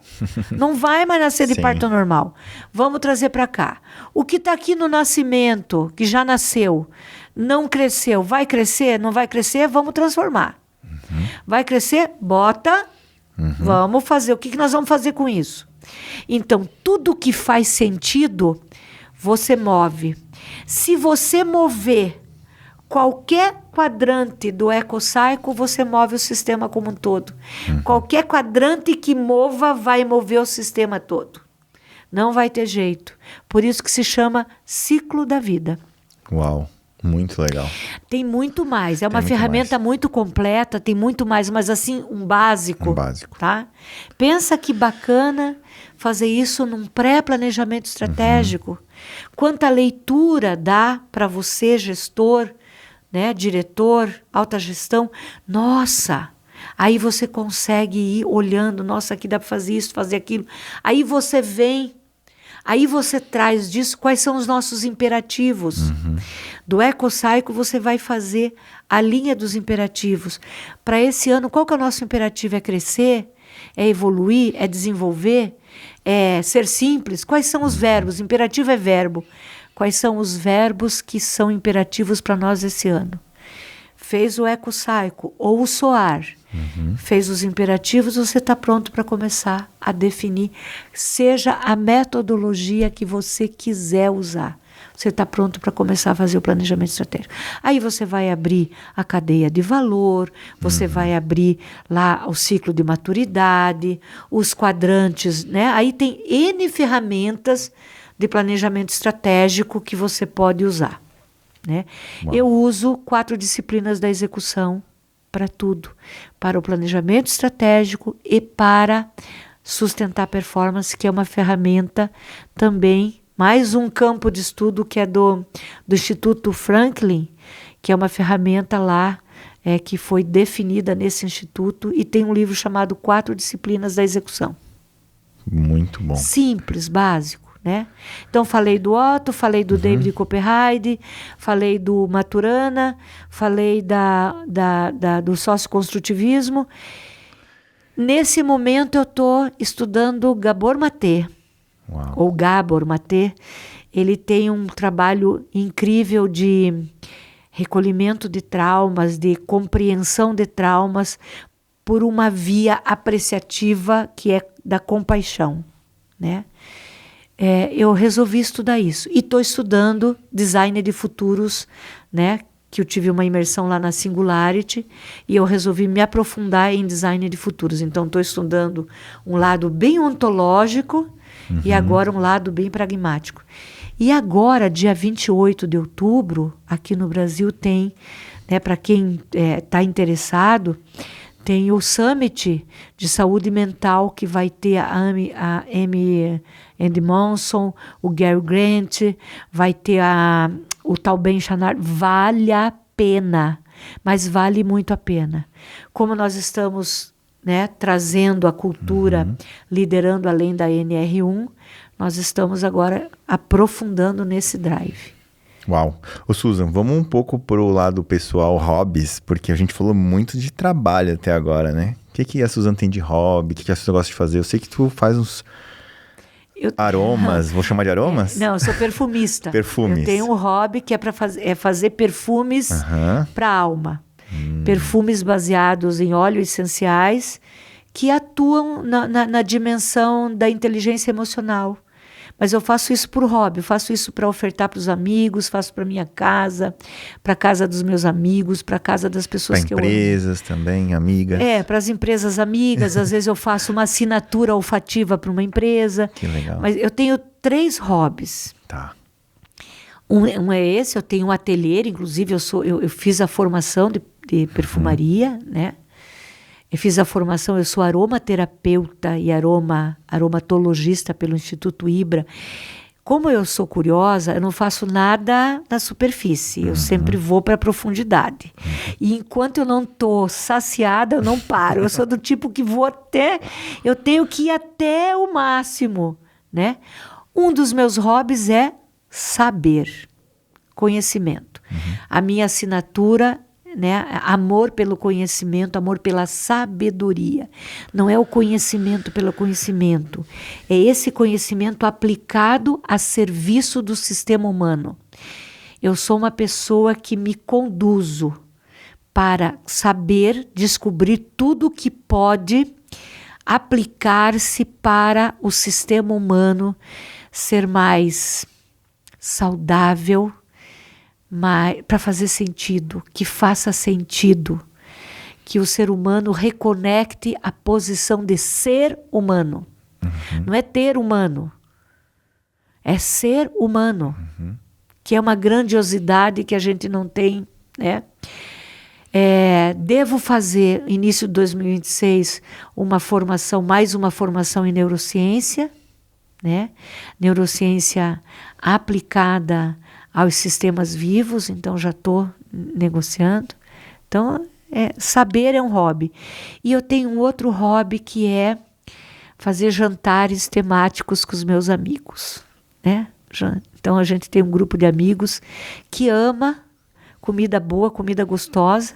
Não vai mais nascer de parto normal. Vamos trazer para cá. O que está aqui no nascimento, que já nasceu, não cresceu, vai crescer, não vai crescer, vamos transformar. Vai crescer, bota, vamos fazer. O que nós vamos fazer com isso? Então, tudo que faz sentido, você move. Se você mover qualquer quadrante do EcoCycle, você move o sistema como um todo. Qualquer quadrante que mova, vai mover o sistema todo. Não vai ter jeito. Por isso que se chama ciclo da vida. Uau, muito legal. Tem muito mais. É uma ferramenta muito completa, tem muito mais, mas assim, um básico. Tá? Pensa que bacana fazer isso num pré-planejamento estratégico. Quanta leitura dá para você, gestor, né, diretor, alta gestão, nossa, aí você consegue ir olhando, nossa, aqui dá para fazer isso, fazer aquilo, aí você vem, aí você traz disso quais são os nossos imperativos. Do EcoCycle você vai fazer a linha dos imperativos. Para esse ano, qual que é o nosso imperativo? É crescer? É evoluir? É desenvolver? É ser simples? Quais são os verbos? Imperativo é verbo. Quais são os verbos que são imperativos para nós esse ano? Fez o EcoCycle ou o SOAR. Fez os imperativos, você está pronto para começar a definir. Seja a metodologia que você quiser usar. Você está pronto para começar a fazer o planejamento estratégico. Aí você vai abrir a cadeia de valor, você vai abrir lá o ciclo de maturidade, os quadrantes, né? Aí tem N ferramentas de planejamento estratégico que você pode usar. Né? Eu uso 4 disciplinas da execução para tudo. Para o planejamento estratégico e para sustentar performance, que é uma ferramenta também, mais um campo de estudo que é do Instituto Franklin, que é uma ferramenta lá que foi definida nesse instituto, e tem um livro chamado 4 disciplinas da execução. Muito bom. Simples, básico. Né? Então, falei do Otto, falei do David Copperheide, falei do Maturana, falei do socioconstrutivismo. Nesse momento, eu estou estudando Gabor Maté, ou Gabor Maté, Ele tem um trabalho incrível de recolhimento de traumas, de compreensão de traumas, por uma via apreciativa que é da compaixão, né? Eu resolvi estudar isso. E estou estudando design de futuros, né? Que eu tive uma imersão lá na Singularity e eu resolvi me aprofundar em design de futuros. Então, estou estudando um lado bem ontológico e agora um lado bem pragmático. E agora, dia 28 de outubro, aqui no Brasil tem, né, para quem está interessado, tem o Summit de Saúde Mental, que vai ter a Amy Edmondson, o Gary Grant, vai ter o Tal Ben Shahar. Vale a pena, mas vale muito a pena. Como nós estamos, né, trazendo a cultura, liderando além da NR1, nós estamos agora aprofundando nesse drive. Uau. Ô Susan, vamos um pouco pro lado pessoal, hobbies, porque a gente falou muito de trabalho até agora, né? O que a Susan tem de hobby? O que a Susan gosta de fazer? Eu sei que tu faz uns aromas, vou chamar de aromas? Não, eu sou perfumista. Perfumes. Eu tenho um hobby que é para fazer perfumes para a alma. Perfumes baseados em óleos essenciais que atuam na dimensão da inteligência emocional. Mas eu faço isso por hobby, eu faço isso para ofertar para os amigos, faço para minha casa, para a casa dos meus amigos, para a casa das pessoas que eu amo. Para empresas também, amigas. Para as empresas amigas, às vezes eu faço uma assinatura olfativa para uma empresa. Que legal. Mas eu tenho 3 hobbies. Tá. Um é esse, eu tenho um ateliê, inclusive eu fiz a formação de perfumaria, né? Eu fiz a formação, eu sou aromaterapeuta e aromatologista pelo Instituto Ibra. Como eu sou curiosa, eu não faço nada na superfície, eu sempre vou para a profundidade. E enquanto eu não estou saciada, eu não paro. Eu sou do tipo que eu tenho que ir até o máximo, né? Um dos meus hobbies é saber, conhecimento. A minha assinatura, né? Amor pelo conhecimento, amor pela sabedoria. Não é o conhecimento pelo conhecimento. É esse conhecimento aplicado a serviço do sistema humano. Eu sou uma pessoa que me conduzo para saber, descobrir tudo que pode aplicar-se para o sistema humano ser mais saudável, para fazer sentido, que faça sentido, que o ser humano reconecte a posição de ser humano. Não é ter humano, é ser humano, que é uma grandiosidade que a gente não tem, né? Devo fazer, início de 2026, mais uma formação em neurociência, né? Neurociência aplicada aos sistemas vivos, então já estou negociando. Então, saber é um hobby. E eu tenho um outro hobby que é fazer jantares temáticos com os meus amigos, né? Então, a gente tem um grupo de amigos que ama comida boa, comida gostosa,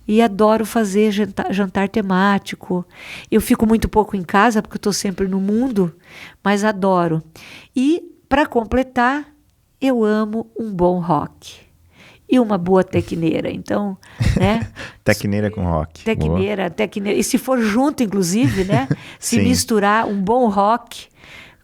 e adoro fazer jantar temático. Eu fico muito pouco em casa, porque estou sempre no mundo, mas adoro. E, para completar, eu amo um bom rock e uma boa tequineira. Então, né? Tequineira com rock. Tequineira. E se for junto, inclusive, né? Se misturar um bom rock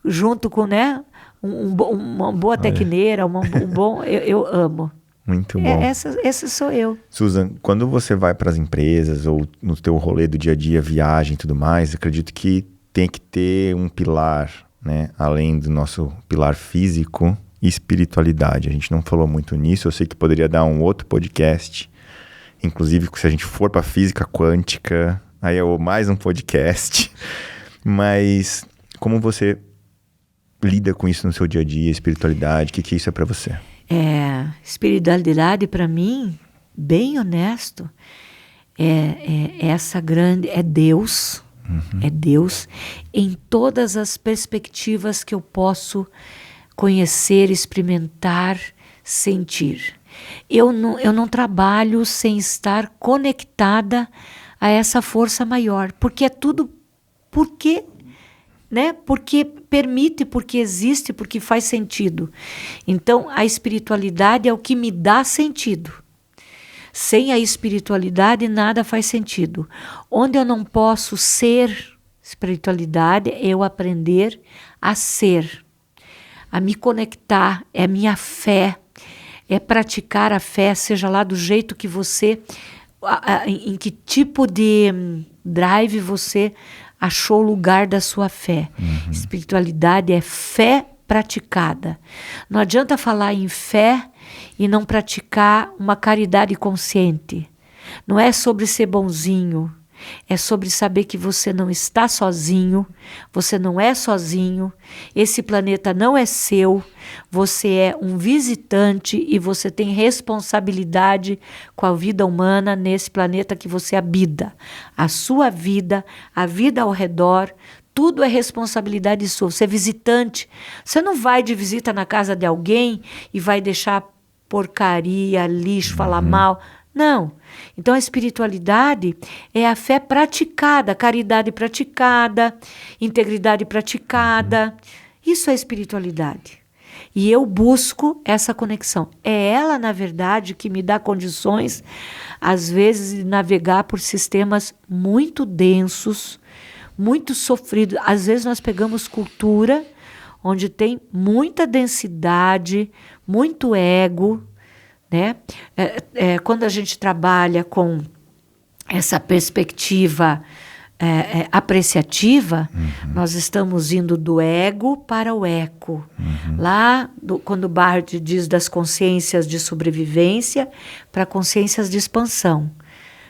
junto com, né? Uma boa tequineira, um bom... Eu amo. Muito bom. Essa sou eu. Susan, quando você vai para as empresas ou no teu rolê do dia a dia, viagem e tudo mais, acredito que tem que ter um pilar, né? Além do nosso pilar físico e espiritualidade. A gente não falou muito nisso, eu sei que poderia dar um outro podcast, inclusive se a gente for para física quântica, aí é mais um podcast. Mas como você lida com isso no seu dia a dia, espiritualidade, o que isso é para você? Espiritualidade para mim, bem honesto, essa grande, é Deus, é Deus em todas as perspectivas que eu posso conhecer, experimentar, sentir. Eu não trabalho sem estar conectada a essa força maior, porque é tudo porque né? Porque permite, porque existe, porque faz sentido. Então, a espiritualidade é o que me dá sentido. Sem a espiritualidade, nada faz sentido. Onde eu não posso ser espiritualidade, é eu aprender a ser, a me conectar, é minha fé, é praticar a fé, seja lá do jeito que você, em que tipo de drive você achou o lugar da sua fé. Espiritualidade é fé praticada. Não adianta falar em fé e não praticar uma caridade consciente. Não é sobre ser bonzinho, é sobre saber que você não está sozinho, você não é sozinho, esse planeta não é seu, você é um visitante e você tem responsabilidade com a vida humana nesse planeta que você habita. A sua vida, a vida ao redor, tudo é responsabilidade sua. Você é visitante, você não vai de visita na casa de alguém e vai deixar porcaria, lixo, falar mal. Não. Então a espiritualidade é a fé praticada, caridade praticada, integridade praticada. Isso é espiritualidade. E eu busco essa conexão. É ela, na verdade, que me dá condições, às vezes, de navegar por sistemas muito densos, muito sofridos. Às vezes nós pegamos cultura onde tem muita densidade, muito ego, né? Quando a gente trabalha com essa perspectiva apreciativa, nós estamos indo do ego para o eco. Lá, quando Barthes diz das consciências de sobrevivência para consciências de expansão.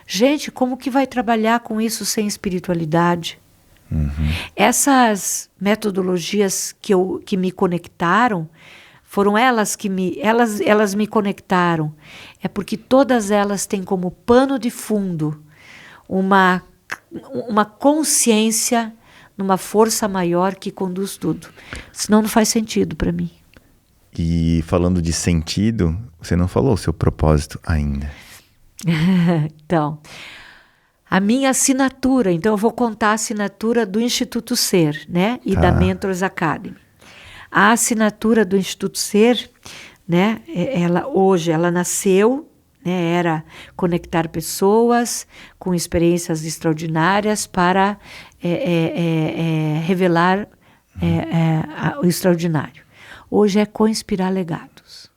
Gente, como que vai trabalhar com isso sem espiritualidade? Essas metodologias que me conectaram, foram elas que elas me conectaram. É porque todas elas têm como pano de fundo uma consciência numa força maior que conduz tudo. Senão não faz sentido para mim. E falando de sentido, você não falou o seu propósito ainda. Então, a minha assinatura, então eu vou contar a assinatura do Instituto Ser, né? E da Mentors Academy. A assinatura do Instituto Ser, né? Hoje ela nasceu, né? Era conectar pessoas com experiências extraordinárias para revelar o extraordinário. Hoje é co-inspirar legados,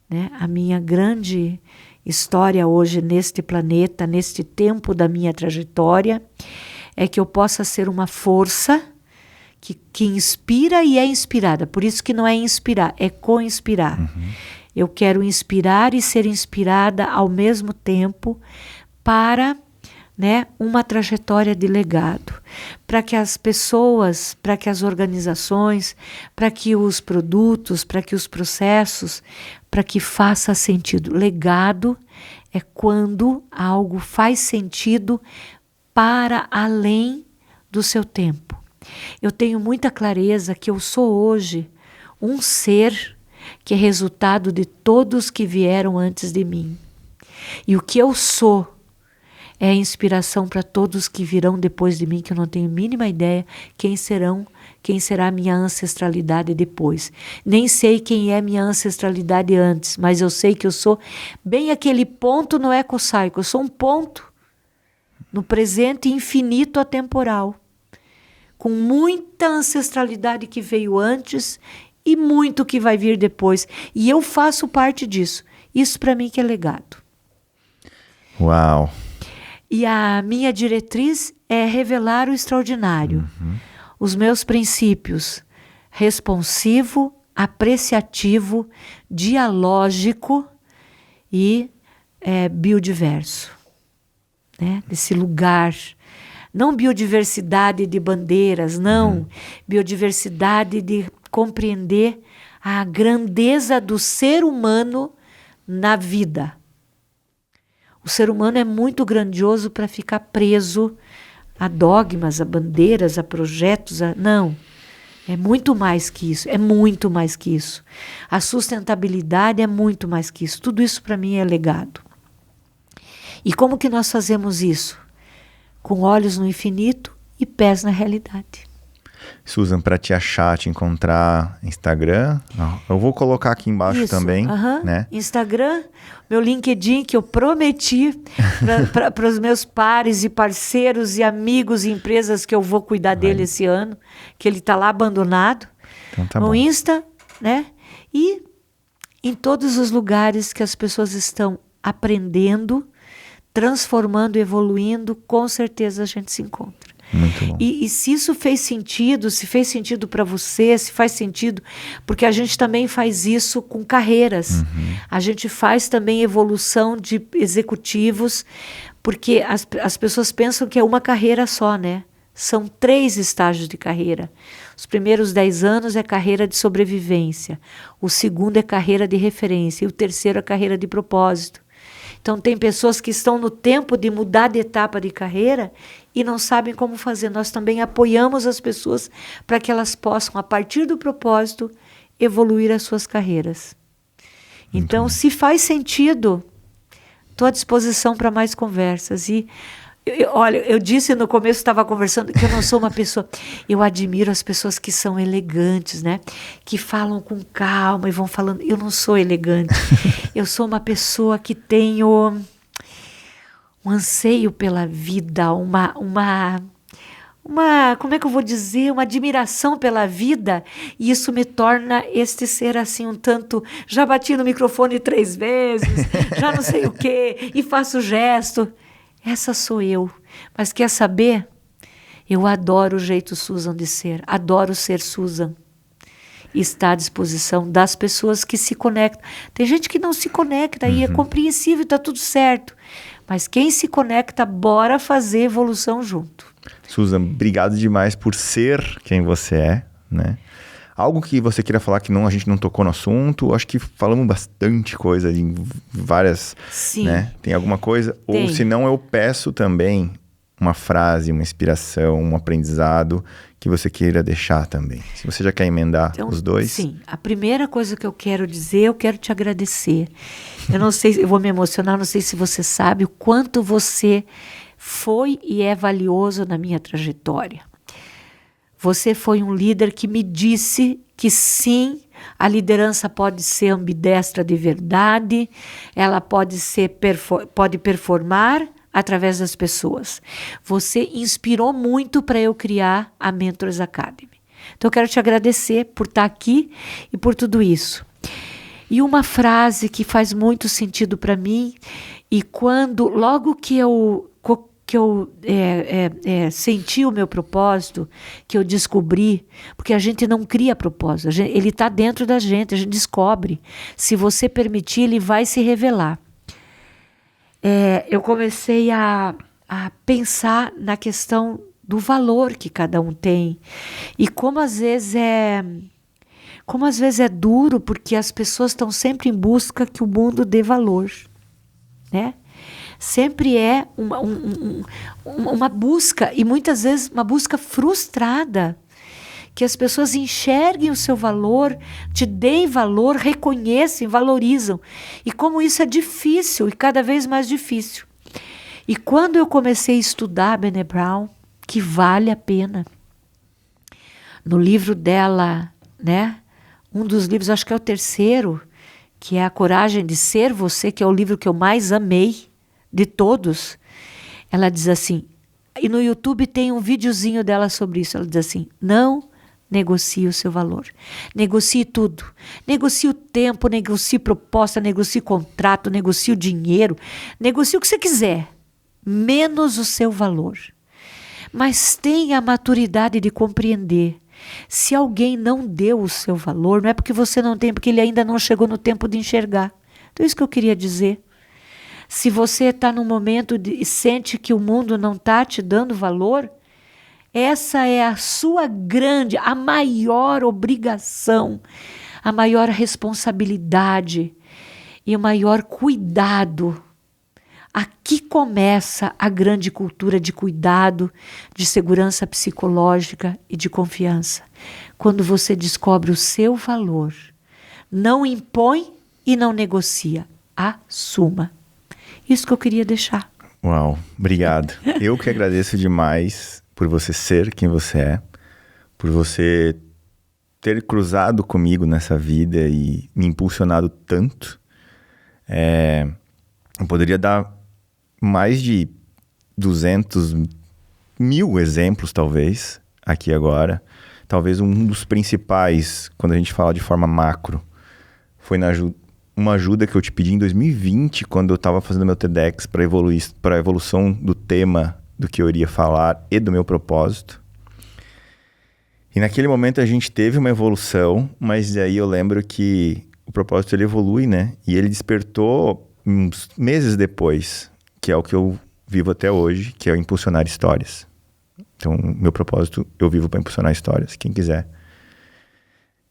né? A minha grande história hoje neste planeta, neste tempo da minha trajetória, é que eu possa ser uma força que inspira e é inspirada. Por isso que não é inspirar, é co-inspirar. Eu quero inspirar e ser inspirada ao mesmo tempo para, né, uma trajetória de legado. Para que as pessoas, para que as organizações, para que os produtos, para que os processos, para que faça sentido. Legado é quando algo faz sentido para além do seu tempo. Eu tenho muita clareza que eu sou hoje um ser que é resultado de todos que vieram antes de mim. E o que eu sou é a inspiração para todos que virão depois de mim, que eu não tenho a mínima ideia quem será a minha ancestralidade depois. Nem sei quem é minha ancestralidade antes, mas eu sei que eu sou bem aquele ponto no ecossaico. Eu sou um ponto no presente infinito atemporal, com muita ancestralidade que veio antes e muito que vai vir depois. E eu faço parte disso. Isso para mim que é legado. Uau! E a minha diretriz é revelar o extraordinário. Os meus princípios: responsivo, apreciativo, dialógico e biodiverso. Né? Desse lugar. Não biodiversidade de bandeiras, não. Biodiversidade de compreender a grandeza do ser humano na vida. O ser humano é muito grandioso para ficar preso a dogmas, a bandeiras, a projetos. Não, é muito mais que isso, é muito mais que isso. A sustentabilidade é muito mais que isso. Tudo isso para mim é legado. E como que nós fazemos isso? Com olhos no infinito e pés na realidade. Susan, para te achar, te encontrar, Instagram, eu vou colocar aqui embaixo também, né? Instagram, meu LinkedIn, que eu prometi para os meus pares e parceiros e amigos e empresas que eu vou cuidar dele esse ano, que ele está lá abandonado. Então tá no bom. Insta, né? E em todos os lugares que as pessoas estão aprendendo, transformando, evoluindo, com certeza a gente se encontra. Muito bom. E se isso fez sentido, se fez sentido para você, se faz sentido, porque a gente também faz isso com carreiras. A gente faz também evolução de executivos, porque as pessoas pensam que é uma carreira só, né? São 3 estágios de carreira. Os primeiros 10 anos é carreira de sobrevivência, o segundo é carreira de referência e o terceiro é carreira de propósito. Então, tem pessoas que estão no tempo de mudar de etapa de carreira e não sabem como fazer. Nós também apoiamos as pessoas para que elas possam, a partir do propósito, evoluir as suas carreiras. Então, se faz sentido, estou à disposição para mais conversas. E olha, eu disse no começo, estava conversando, que eu não sou uma pessoa... Eu admiro as pessoas que são elegantes, né? Que falam com calma e vão falando... Eu não sou elegante. Eu sou uma pessoa que tenho um anseio pela vida, como é que eu vou dizer? Uma admiração pela vida. E isso me torna este ser assim um tanto... Já bati no microfone 3 vezes, já não sei o quê, e faço gesto... Essa sou eu. Mas quer saber? Eu adoro o jeito Susan de ser. Adoro ser Susan. E está à disposição das pessoas que se conectam. Tem gente que não se conecta e é compreensível, está tudo certo. Mas quem se conecta, bora fazer evolução junto. Susan, obrigado demais por ser quem você é, né? Algo que você queira falar que a gente não tocou no assunto? Acho que falamos bastante coisa em várias... Sim. Né? Tem alguma coisa? Tem. Ou se não, eu peço também uma frase, uma inspiração, um aprendizado que você queira deixar também. Se você já quer emendar os dois. Sim. A primeira coisa que eu quero dizer, eu quero te agradecer. Eu não sei, eu vou me emocionar, não sei se você sabe o quanto você foi e é valioso na minha trajetória. Você foi um líder que me disse que sim, a liderança pode ser ambidestra de verdade, ela pode performar através das pessoas. Você inspirou muito para eu criar a Mentors Academy. Então eu quero te agradecer por estar aqui e por tudo isso. E uma frase que faz muito sentido para mim, e logo que eu senti o meu propósito, que eu descobri, porque a gente não cria propósito, ele está dentro da gente, a gente descobre. Se você permitir, ele vai se revelar. Eu comecei a pensar na questão do valor que cada um tem, e como às vezes é duro, porque as pessoas estão sempre em busca que o mundo dê valor, né? Sempre é uma busca, e muitas vezes uma busca frustrada, que as pessoas enxerguem o seu valor, te deem valor, reconhecem, valorizam. E como isso é difícil, e cada vez mais difícil. E quando eu comecei a estudar Brené Brown, que vale a pena, no livro dela, né? Um dos livros, acho que é o terceiro, que é A Coragem de Ser Você, que é o livro que eu mais amei de todos. Ela diz assim, e no YouTube tem um videozinho dela sobre isso, ela diz assim: não negocie o seu valor, negocie tudo, negocie o tempo, negocie proposta, negocie contrato, negocie o dinheiro, negocie o que você quiser, menos o seu valor. Mas tenha a maturidade de compreender, se alguém não deu o seu valor, não é porque você não tem, porque ele ainda não chegou no tempo de enxergar. Então é isso que eu queria dizer. Se você está num momento e sente que o mundo não está te dando valor, essa é a maior obrigação, a maior responsabilidade e o maior cuidado. Aqui começa a grande cultura de cuidado, de segurança psicológica e de confiança. Quando você descobre o seu valor, não impõe e não negocia, assuma. Isso que eu queria deixar. Uau, obrigado. Eu que agradeço demais por você ser quem você é, por você ter cruzado comigo nessa vida e me impulsionado tanto. Eu poderia dar mais de 200 mil exemplos, talvez, aqui agora. Talvez um dos principais, quando a gente fala de forma macro, foi uma ajuda que eu te pedi em 2020, quando eu estava fazendo meu TEDx para a evolução do tema do que eu iria falar e do meu propósito. E naquele momento a gente teve uma evolução, mas aí eu lembro que o propósito ele evolui, né? E ele despertou uns meses depois, que é o que eu vivo até hoje, que é impulsionar histórias. Então, meu propósito, eu vivo para impulsionar histórias. Quem quiser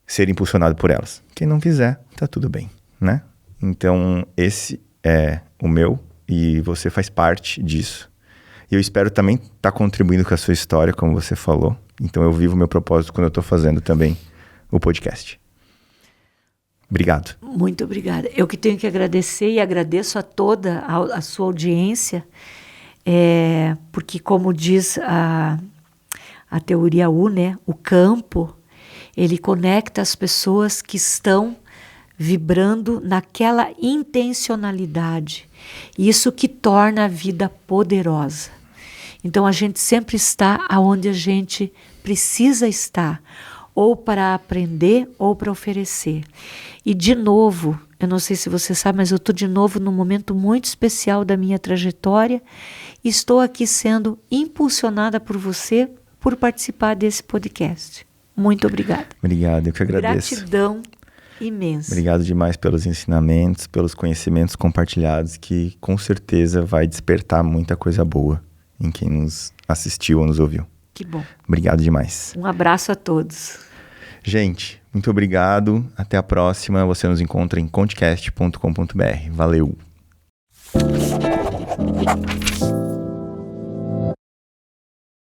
ser impulsionado por elas. Quem não quiser, tá tudo bem, né? Então, esse é o meu e você faz parte disso. E eu espero também estar contribuindo com a sua história, como você falou. Então, eu vivo meu propósito quando eu estou fazendo também o podcast. Obrigado. Muito obrigada. Eu que tenho que agradecer e agradeço a toda a sua audiência, porque, como diz a teoria U, né, o campo, ele conecta as pessoas que estão vibrando naquela intencionalidade. Isso que torna a vida poderosa. Então, a gente sempre está aonde a gente precisa estar, ou para aprender ou para oferecer. E, de novo, eu não sei se você sabe, mas eu estou de novo num momento muito especial da minha trajetória e estou aqui sendo impulsionada por você por participar desse podcast. Muito obrigada. Obrigado, eu que agradeço. Gratidão imensa. Obrigado demais pelos ensinamentos, pelos conhecimentos compartilhados, que com certeza vai despertar muita coisa boa em quem nos assistiu ou nos ouviu. Que bom. Obrigado demais. Um abraço a todos. Gente, muito obrigado. Até a próxima. Você nos encontra em contecast.com.br. Valeu!